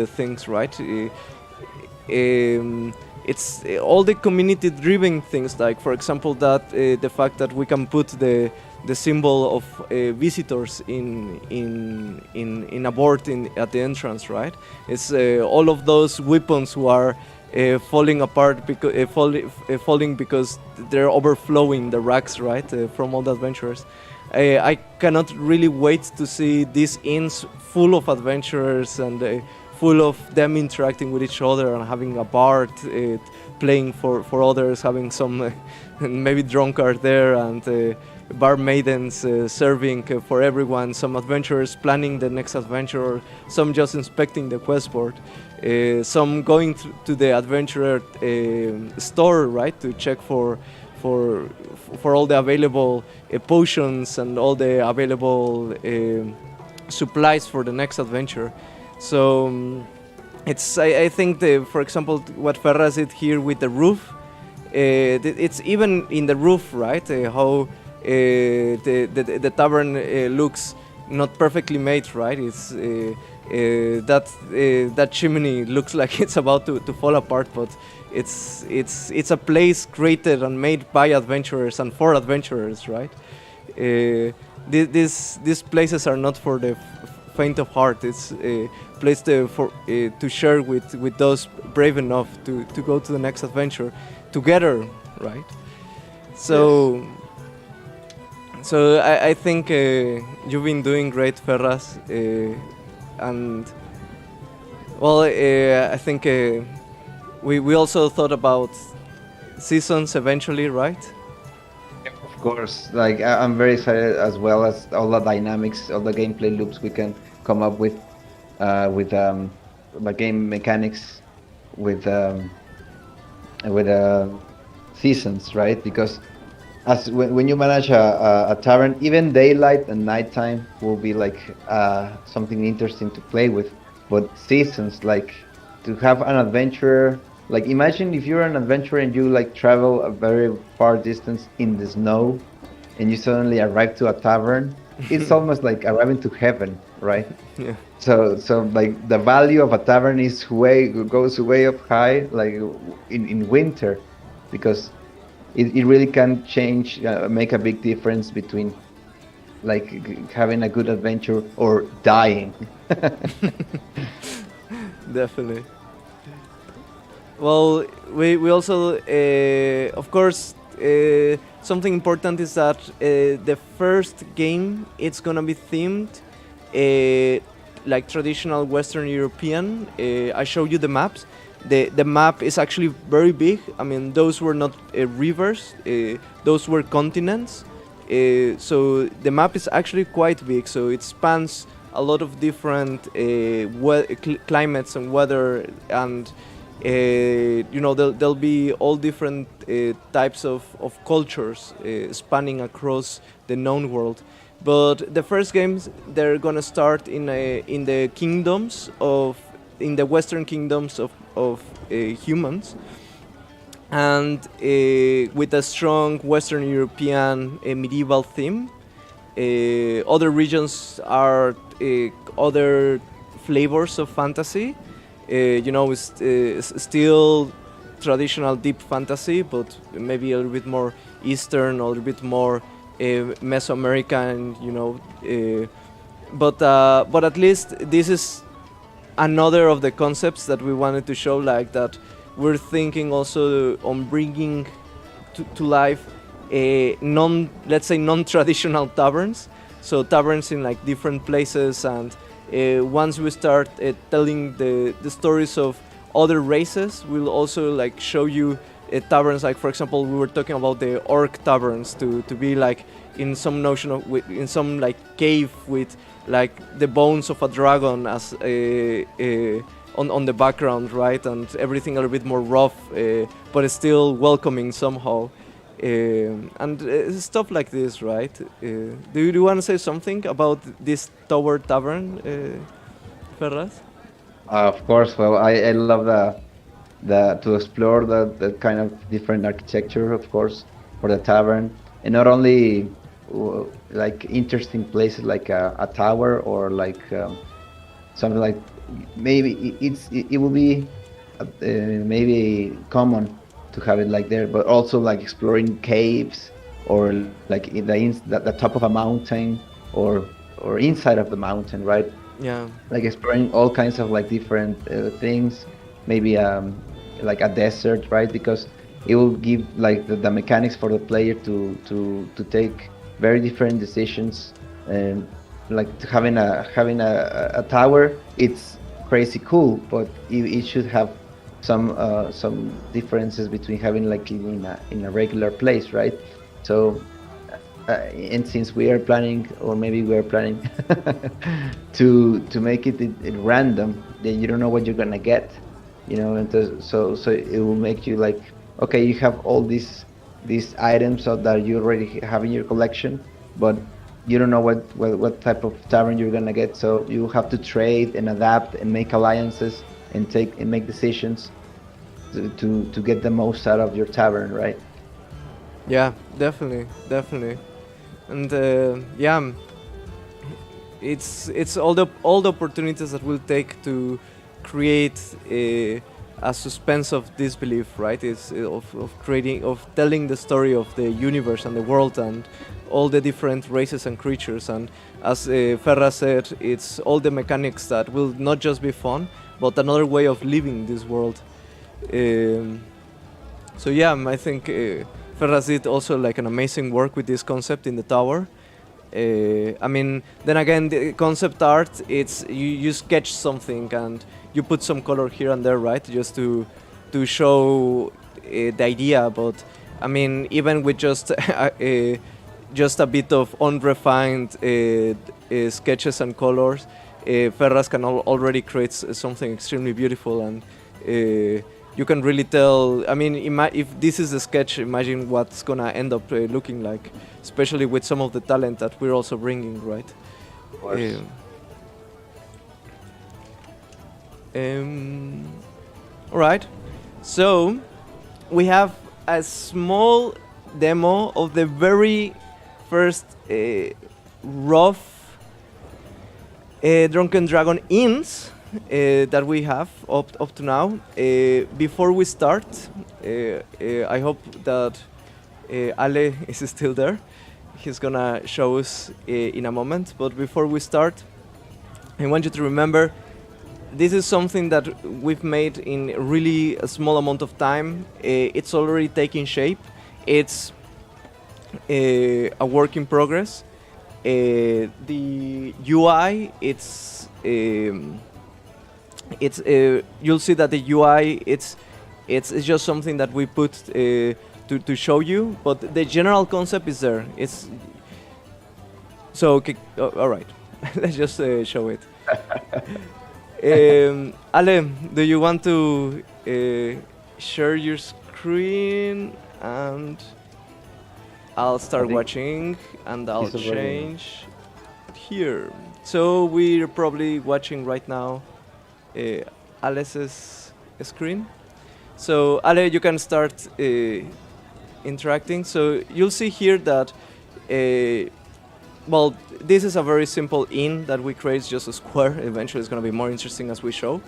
things, right? It's all the community driven things, like for example that the fact that we can put the symbol of visitors in a board at the entrance, right? It's all of those weapons who are falling apart because falling because they're overflowing the racks, right, from all the adventurers. I cannot really wait to see these inns full of adventurers and full of them interacting with each other and having a bard playing for others, having some maybe drunkard there, and bar maidens serving for everyone, some adventurers planning the next adventure, some just inspecting the quest board, some going to the adventurer store, right, to check for all the available potions and all the available supplies for the next adventure. So it's I think for example what Ferraz did here with the roof, it's even in the roof, right? How the tavern looks not perfectly made, right? It's that chimney looks like it's about to fall apart, but it's a place created and made by adventurers and for adventurers, right? These places are not for the faint of heart. It's a place to share with those brave enough to go to the next adventure together, right? So So I think you've been doing great, Ferraz, and well, I think we also thought about seasons eventually, right? Of course, like I'm very excited as well as all the dynamics, all the gameplay loops we can come up with the game mechanics, with seasons, right? Because as when you manage a tavern, even daylight and nighttime will be like something interesting to play with. But seasons, like to have an adventurer, like imagine if you're an adventurer and you like travel a very far distance in the snow, and you suddenly arrive to a tavern. It's almost like arriving to heaven, right? Yeah. So like the value of a tavern is way goes way up high, like in winter, because it really can change, make a big difference between like having a good adventure or dying. Definitely. Well, we also, of course, something important is that the first game it's gonna be themed like traditional Western European. I show you the maps. The map is actually very big. I mean, those were not rivers; those were continents. So the map is actually quite big. So it spans a lot of different climates and weather, and there'll be all different types of cultures spanning across the known world. But the first games they're gonna start in the kingdoms of in the Western kingdoms of humans, and with a strong Western European medieval theme. Other regions are other flavors of fantasy. It's still traditional deep fantasy, but maybe a little bit more Eastern, a little bit more Mesoamerican. But at least this is another of the concepts that we wanted to show, like that we're thinking also on bringing to life let's say non-traditional taverns. So taverns in like different places, and once we start telling the stories of other races, we'll also like show you taverns. Like for example, we were talking about the orc taverns to be like in some notion of in some like cave with like the bones of a dragon as on the background, right, and everything a little bit more rough, but it's still welcoming somehow. And stuff like this, right? Do you want to say something about this Tower Tavern, Ferraz? Of course, well, I love the to explore the kind of different architecture, of course, for the tavern, and not only like interesting places like a tower or like something like maybe it will be maybe common to have it like there, but also like exploring caves or like in the top of a mountain or inside of the mountain, right? Yeah. Like exploring all kinds of like different things, maybe like a desert, right? Because it will give like the mechanics for the player to take very different decisions, and like having a tower, it's crazy cool, but it should have some differences between having like in a regular place, right? So and since we are planning, or maybe we are planning to make it random, then you don't know what you're gonna get, and so it will make you like, okay, you have all these items that you already have in your collection, but you don't know what type of tavern you're gonna get, so you have to trade and adapt and make alliances and make decisions to get the most out of your tavern, right? Yeah, definitely. And yeah, it's all the opportunities that we'll take to create a suspense of disbelief, right? It's of telling the story of the universe and the world and all the different races and creatures. And as Ferra said, it's all the mechanics that will not just be fun, but another way of living this world. So yeah, I think Ferraz did also like an amazing work with this concept in the tower. I mean, then again, the concept art, it's you sketch something and you put some color here and there, right? Just to show the idea. But I mean, even with just a bit of unrefined sketches and colors, Ferraz can already create something extremely beautiful, and you can really tell. I mean, if this is a sketch, imagine what's gonna end up looking like, especially with some of the talent that we're also bringing, right? Of course. All right, so we have a small demo of the very first rough Drunken Dragon inns that we have up to now. Before we start, I hope that Ale is still there. He's gonna show us in a moment. But before we start, I want you to remember this is something that we've made in really a small amount of time. It's already taking shape. It's a work in progress. The UI, you'll see that the UI it's just something that we put to show you, but the general concept is there. It's so okay, all right. Let's just show it. Ale, do you want to share your screen, and I'll start watching, and I'll change here. So we're probably watching right now Alex's screen. So Ale, you can start interacting. So you'll see here that, well, this is a very simple inn that we create, just a square. Eventually it's going to be more interesting as we showed.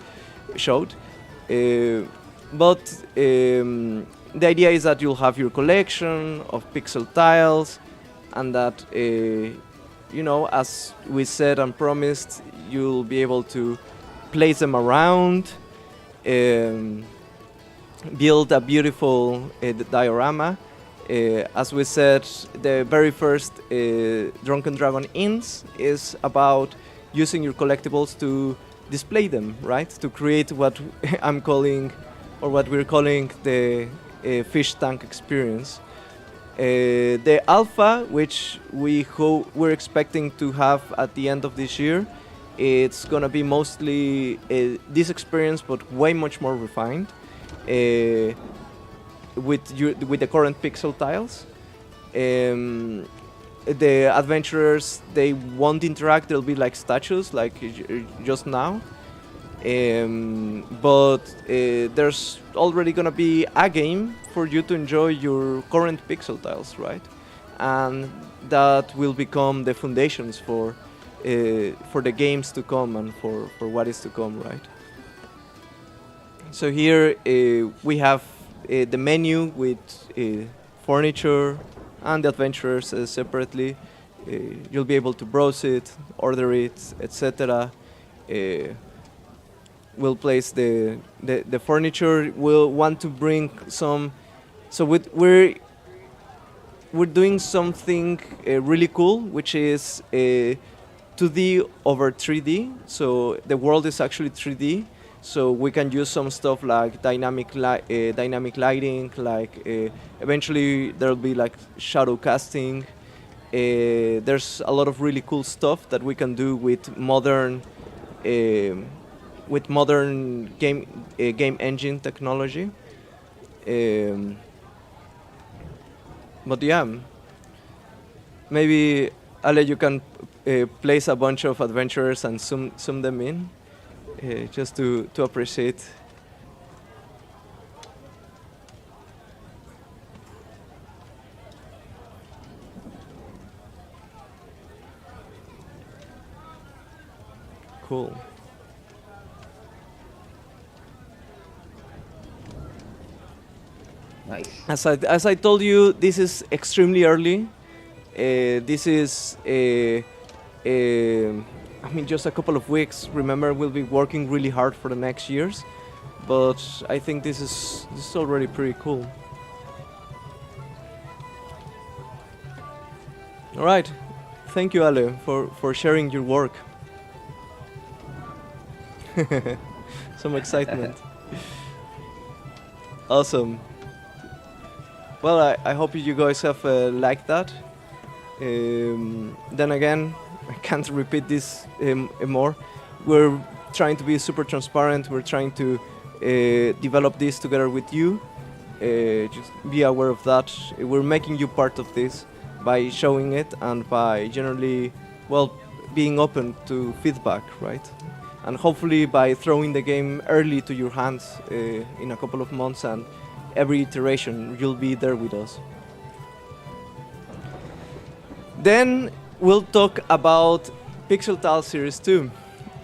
But the idea is that you'll have your collection of pixel tiles, and that, you know, as we said and promised, you'll be able to place them around, build a beautiful diorama. As we said, the very first Drunken Dragon Inns is about using your collectibles to display them, right? To create what I'm calling, or what we're calling, the fish tank experience. The alpha, which we're expecting to have at the end of this year, it's gonna be mostly this experience, but way much more refined. With the current pixel tiles. The adventurers, they won't interact, they'll be like statues, like just now. But there's already gonna be a game for you to enjoy your current pixel tiles, right? And that will become the foundations for the games to come and for what is to come, right? So here we have the menu with furniture and the adventurers separately. You'll be able to browse it, order it, etc. We'll place the furniture. We'll want to bring some. So we're doing something really cool, which is 2D over 3D. So the world is actually 3D. So we can use some stuff like dynamic lighting, like eventually there'll be like shadow casting. There's a lot of really cool stuff that we can do with modern game engine technology. But yeah, maybe Ale, you can place a bunch of adventurers and zoom them in. Just to appreciate. Cool. Nice. As I told you, this is extremely early. This is I mean, just a couple of weeks. Remember, we'll be working really hard for the next years, but I think this is already pretty cool. All right. Thank you, Ale, for sharing your work. Some excitement. Awesome. Well, I hope you guys have liked that. Then again, I can't repeat this more. We're trying to be super transparent. We're trying to develop this together with you. Just be aware of that. We're making you part of this by showing it and by generally, well, being open to feedback, right? And hopefully by throwing the game early to your hands in a couple of months, and every iteration you'll be there with us. Then we'll talk about Pixel Tile Series 2.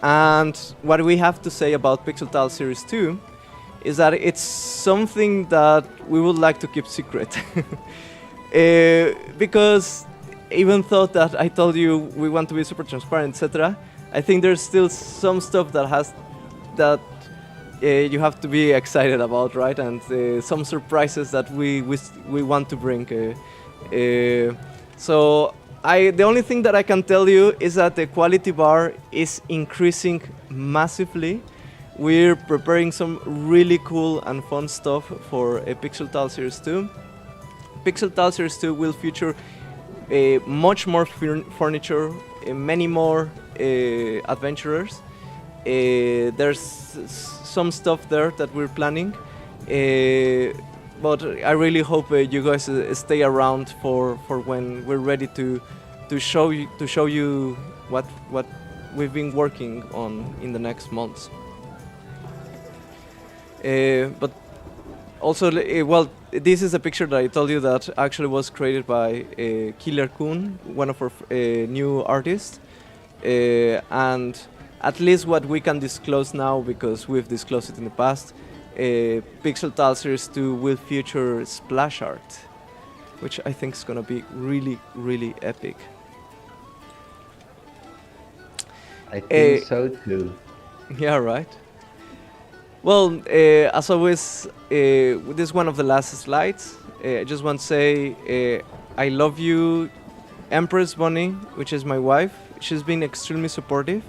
And what we have to say about Pixel Tile Series 2 is that it's something that we would like to keep secret. Because even though that I told you we want to be super transparent, etc., I think there's still some stuff that you have to be excited about, right? And some surprises that we want to bring. So the only thing that I can tell you is that the quality bar is increasing massively. We're preparing some really cool and fun stuff for Pixel Tile Series 2. Pixel Tile Series 2 will feature much more furniture, many more adventurers. There's some stuff there that we're planning, but I really hope you guys stay around for when we're ready to show you what we've been working on in the next months. But also, well, this is a picture that I told you that actually was created by Killer Kun, one of our new artists, and at least what we can disclose now, because we've disclosed it in the past, Pixel Tile Series 2 will feature splash art, which I think is going to be really, really epic. I think so too. Yeah, right. Well, as always, this is one of the last slides. I just want to say I love you, Empress Bunny, which is my wife. She's been extremely supportive.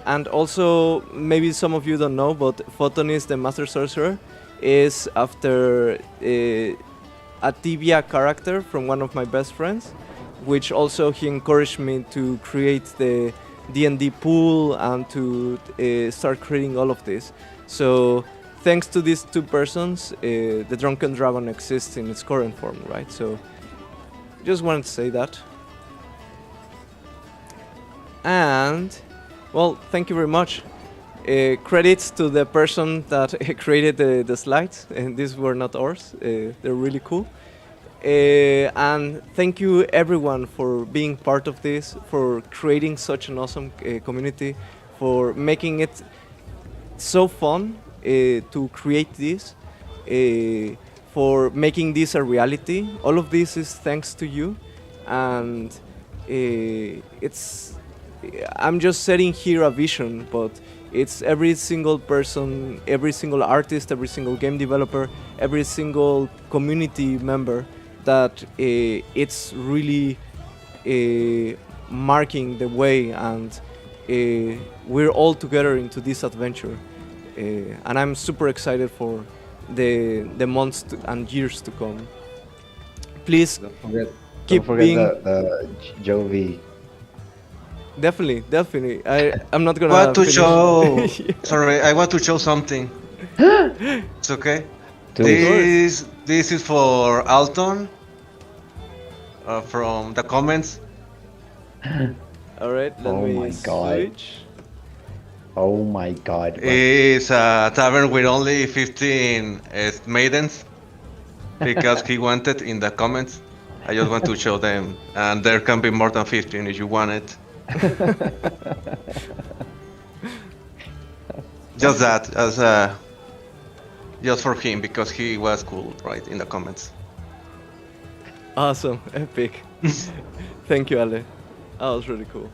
And also, maybe some of you don't know, but Photonis, the Master Sorcerer, is after a Tibia character from one of my best friends, which also he encouraged me to create the D&D pool and to start creating all of this. So thanks to these two persons, the Drunken Dragon exists in its current form, right? So just wanted to say that. And, well, thank you very much. Credits to the person that created the slides, and these were not ours. They're really cool. And thank you everyone for being part of this, for creating such an awesome community, for making it so fun to create this, for making this a reality. All of this is thanks to you, and I'm just setting here a vision, but it's every single person, every single artist, every single game developer, every single community member that it's really marking the way, and we're all together into this adventure. And I'm super excited for the months and years to come. Please keep being the Joe V. Definitely. I'm not gonna. Want to finish. show? Yeah. Sorry, I want to show something. It's okay. This is for Alton. From the comments. All right. Let me switch. Oh my God! It's a tavern with only 15 maidens because he wanted in the comments. I just want to show them, and there can be more than 15 if you want it. Just that, as just for him, because he was cool, right, in the comments. Awesome, epic. Thank you, Ale. That was really cool.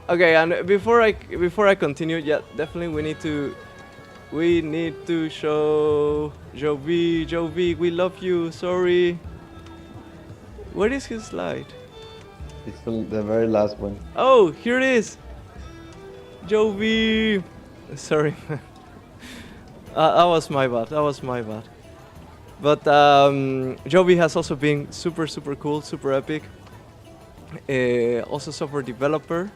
Okay, and before I continue, yeah, definitely we need to show Joe V, we love you. Sorry. Where is his slide? It's the very last one. Oh, here it is. Jovi. Sorry. That was my bad. That was my bad. But Jovi has also been super, super cool, super epic. Also software developer.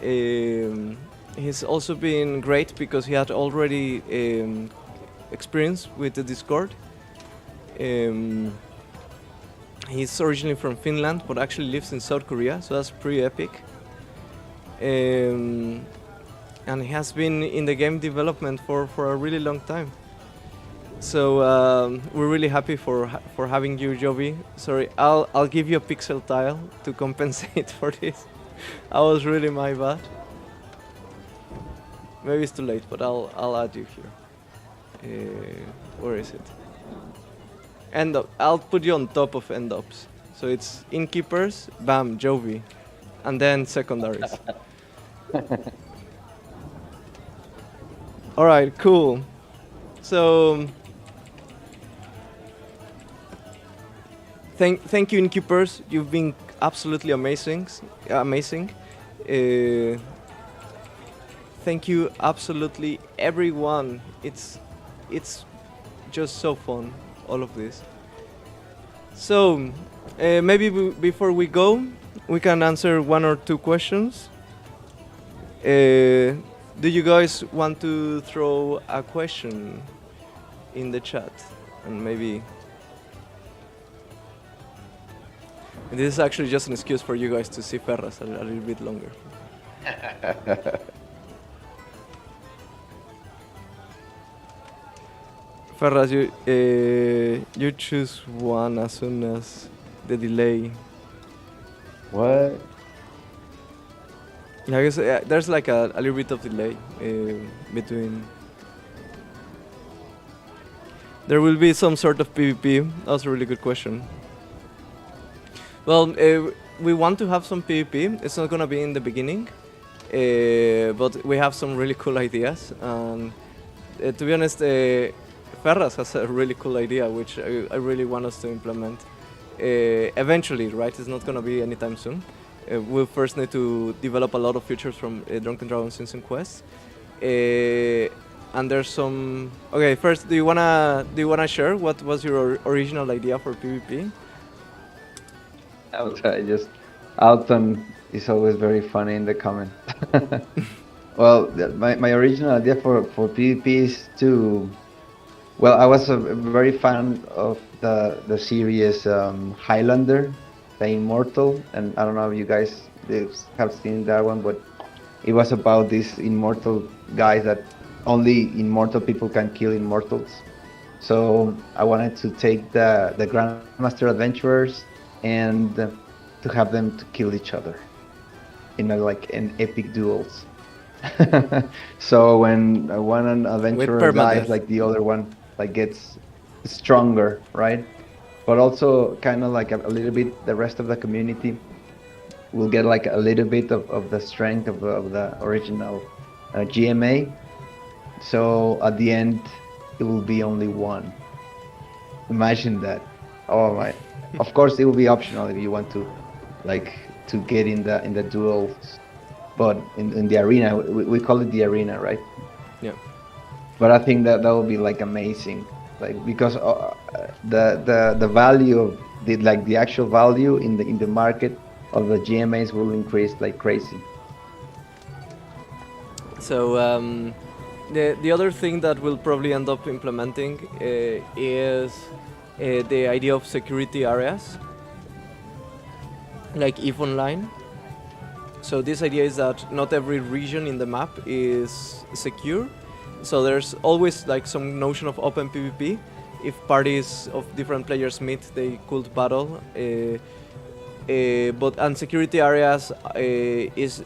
He's also been great because he had already experience with the Discord. He's originally from Finland, but actually lives in South Korea, so that's pretty epic. And he has been in the game development for a really long time. So we're really happy for having you, Jovi. Sorry, I'll give you a pixel tile to compensate for this. I was really my bad. Maybe it's too late, but I'll add you here. Where is it? End up. I'll put you on top of end ups. So it's innkeepers, bam, Jovi, and then secondaries. All right, cool. So thank you, innkeepers. You've been absolutely amazing. Thank you, absolutely everyone. It's just so fun, all of this. So maybe before we go, we can answer one or two questions. Do you guys want to throw a question in the chat? And maybe this is actually just an excuse for you guys to see Ferras a little bit longer. Ferras, you choose one as soon as the delay. What? I guess there's like a little bit of delay between. There will be some sort of PvP. That's a really good question. Well, we want to have some PvP. It's not gonna be in the beginning, but we have some really cool ideas. And to be honest, Ferras has a really cool idea, which I really want us to implement eventually. Right? It's not gonna be anytime soon. We'll first need to develop a lot of features from Drunken Dragon Season Quest. And there's some. Okay, first, do you wanna share what was your original idea for PvP? I'll try. Just Alton is always very funny in the comment. Well, my original idea for PvP is to. Well, I was a very fan of the series Highlander, the Immortal, and I don't know if you guys have seen that one, but it was about these immortal guys that only immortal people can kill immortals. So I wanted to take the Grandmaster Adventurers and to have them to kill each other in an epic duels. So when one adventurer dies, like the other one like gets stronger, right? But also kind of like a little bit the rest of the community will get like a little bit of the strength of the original GMA. So at the end it will be only one. Imagine that. Oh my. Of course it will be optional if you want to get in the duels, but in the arena, we call it the arena, right? Yeah. But I think that would be like amazing, like because the value of the actual value in the market of the GMAs will increase like crazy. So the other thing that we'll probably end up implementing is the idea of security areas, like EVE Online. So this idea is that not every region in the map is secure. So there's always like some notion of open PvP. If parties of different players meet, they could battle. But security areas is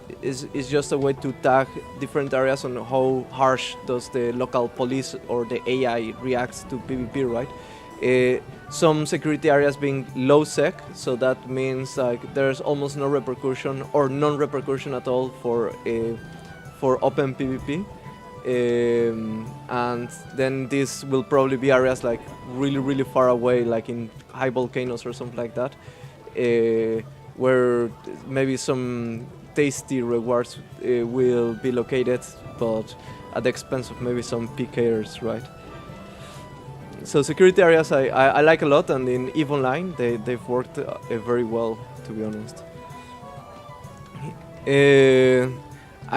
just a way to tag different areas on how harsh does the local police or the AI reacts to PvP, right? Some security areas being low sec, so that means like there's almost no repercussion or non-repercussion at all for open PvP. And then this will probably be areas like really far away, like in high volcanoes or something like that, where maybe some tasty rewards will be located, but at the expense of maybe some PKers, right? So security areas I like a lot, and in EVE Online they've worked very well, to be honest.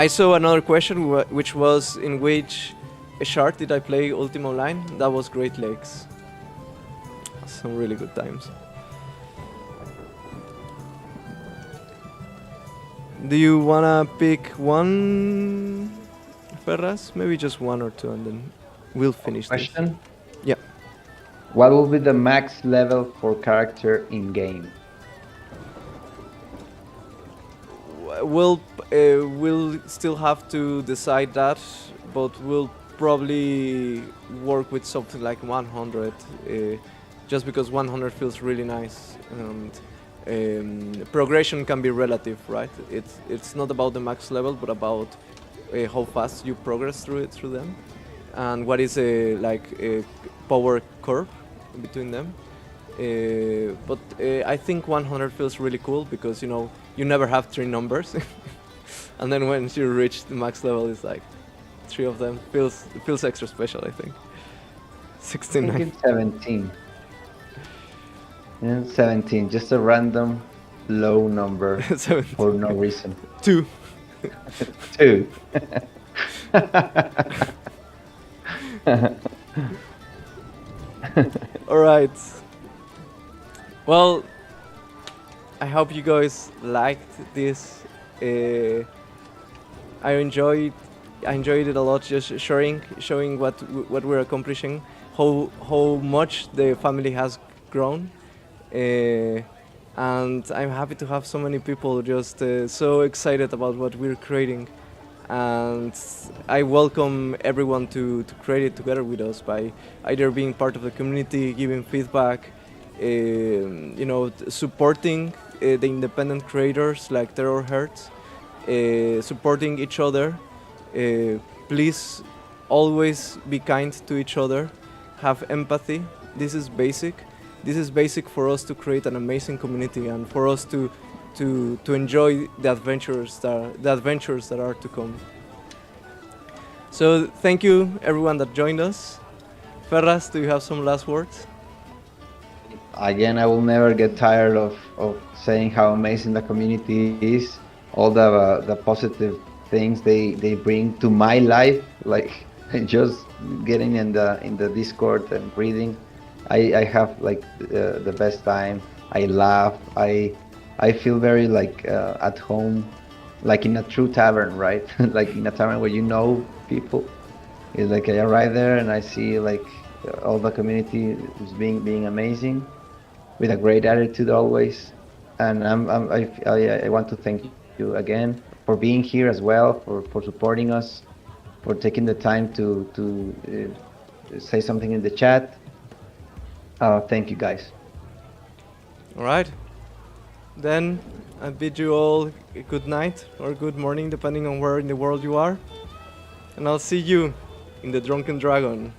I saw another question which was, in which shard did I play Ultima Online? That was Great Lakes. Some really good times. Do you wanna pick one, Ferraz? Maybe just one or two, and then we'll finish this. Question? Yeah. What will be the max level for character in game? We'll still have to decide that, but we'll probably work with something like 100, just because 100 feels really nice, and progression can be relative, right? It's not about the max level, but about how fast you progress through them, and what is a power curve between them. But I think 100 feels really cool because you never have 3 numbers, and then when you reach the max level, it's like 3 of them. Feels extra special, I think. I 69. think it's 17. Yeah, 17, just a random low number 17. for no reason. 2. 2. All right. Well, I hope you guys liked this. I enjoyed it a lot, just showing what we're accomplishing, how much the family has grown, and I'm happy to have so many people just so excited about what we're creating, and I welcome everyone to create it together with us by either being part of the community, giving feedback, supporting the independent creators like Terror Hertz, supporting each other. Please always be kind to each other, have empathy. This is basic. This is basic for us to create an amazing community and for us to enjoy the adventures that are to come. So thank you everyone that joined us. Ferraz, do you have some last words? Again, I will never get tired of saying how amazing the community is, all the positive things they bring to my life, like just getting in the Discord and reading. I have the best time. I laugh. I feel very at home, like in a true tavern, right? Like in a tavern where people. It's like I arrive there and I see all the community is being amazing, with a great attitude always. And I want to thank you again for being here as well, for supporting us, for taking the time to say something in the chat. Thank you guys. All right. Then I bid you all a good night or good morning, depending on where in the world you are. And I'll see you in the Drunken Dragon.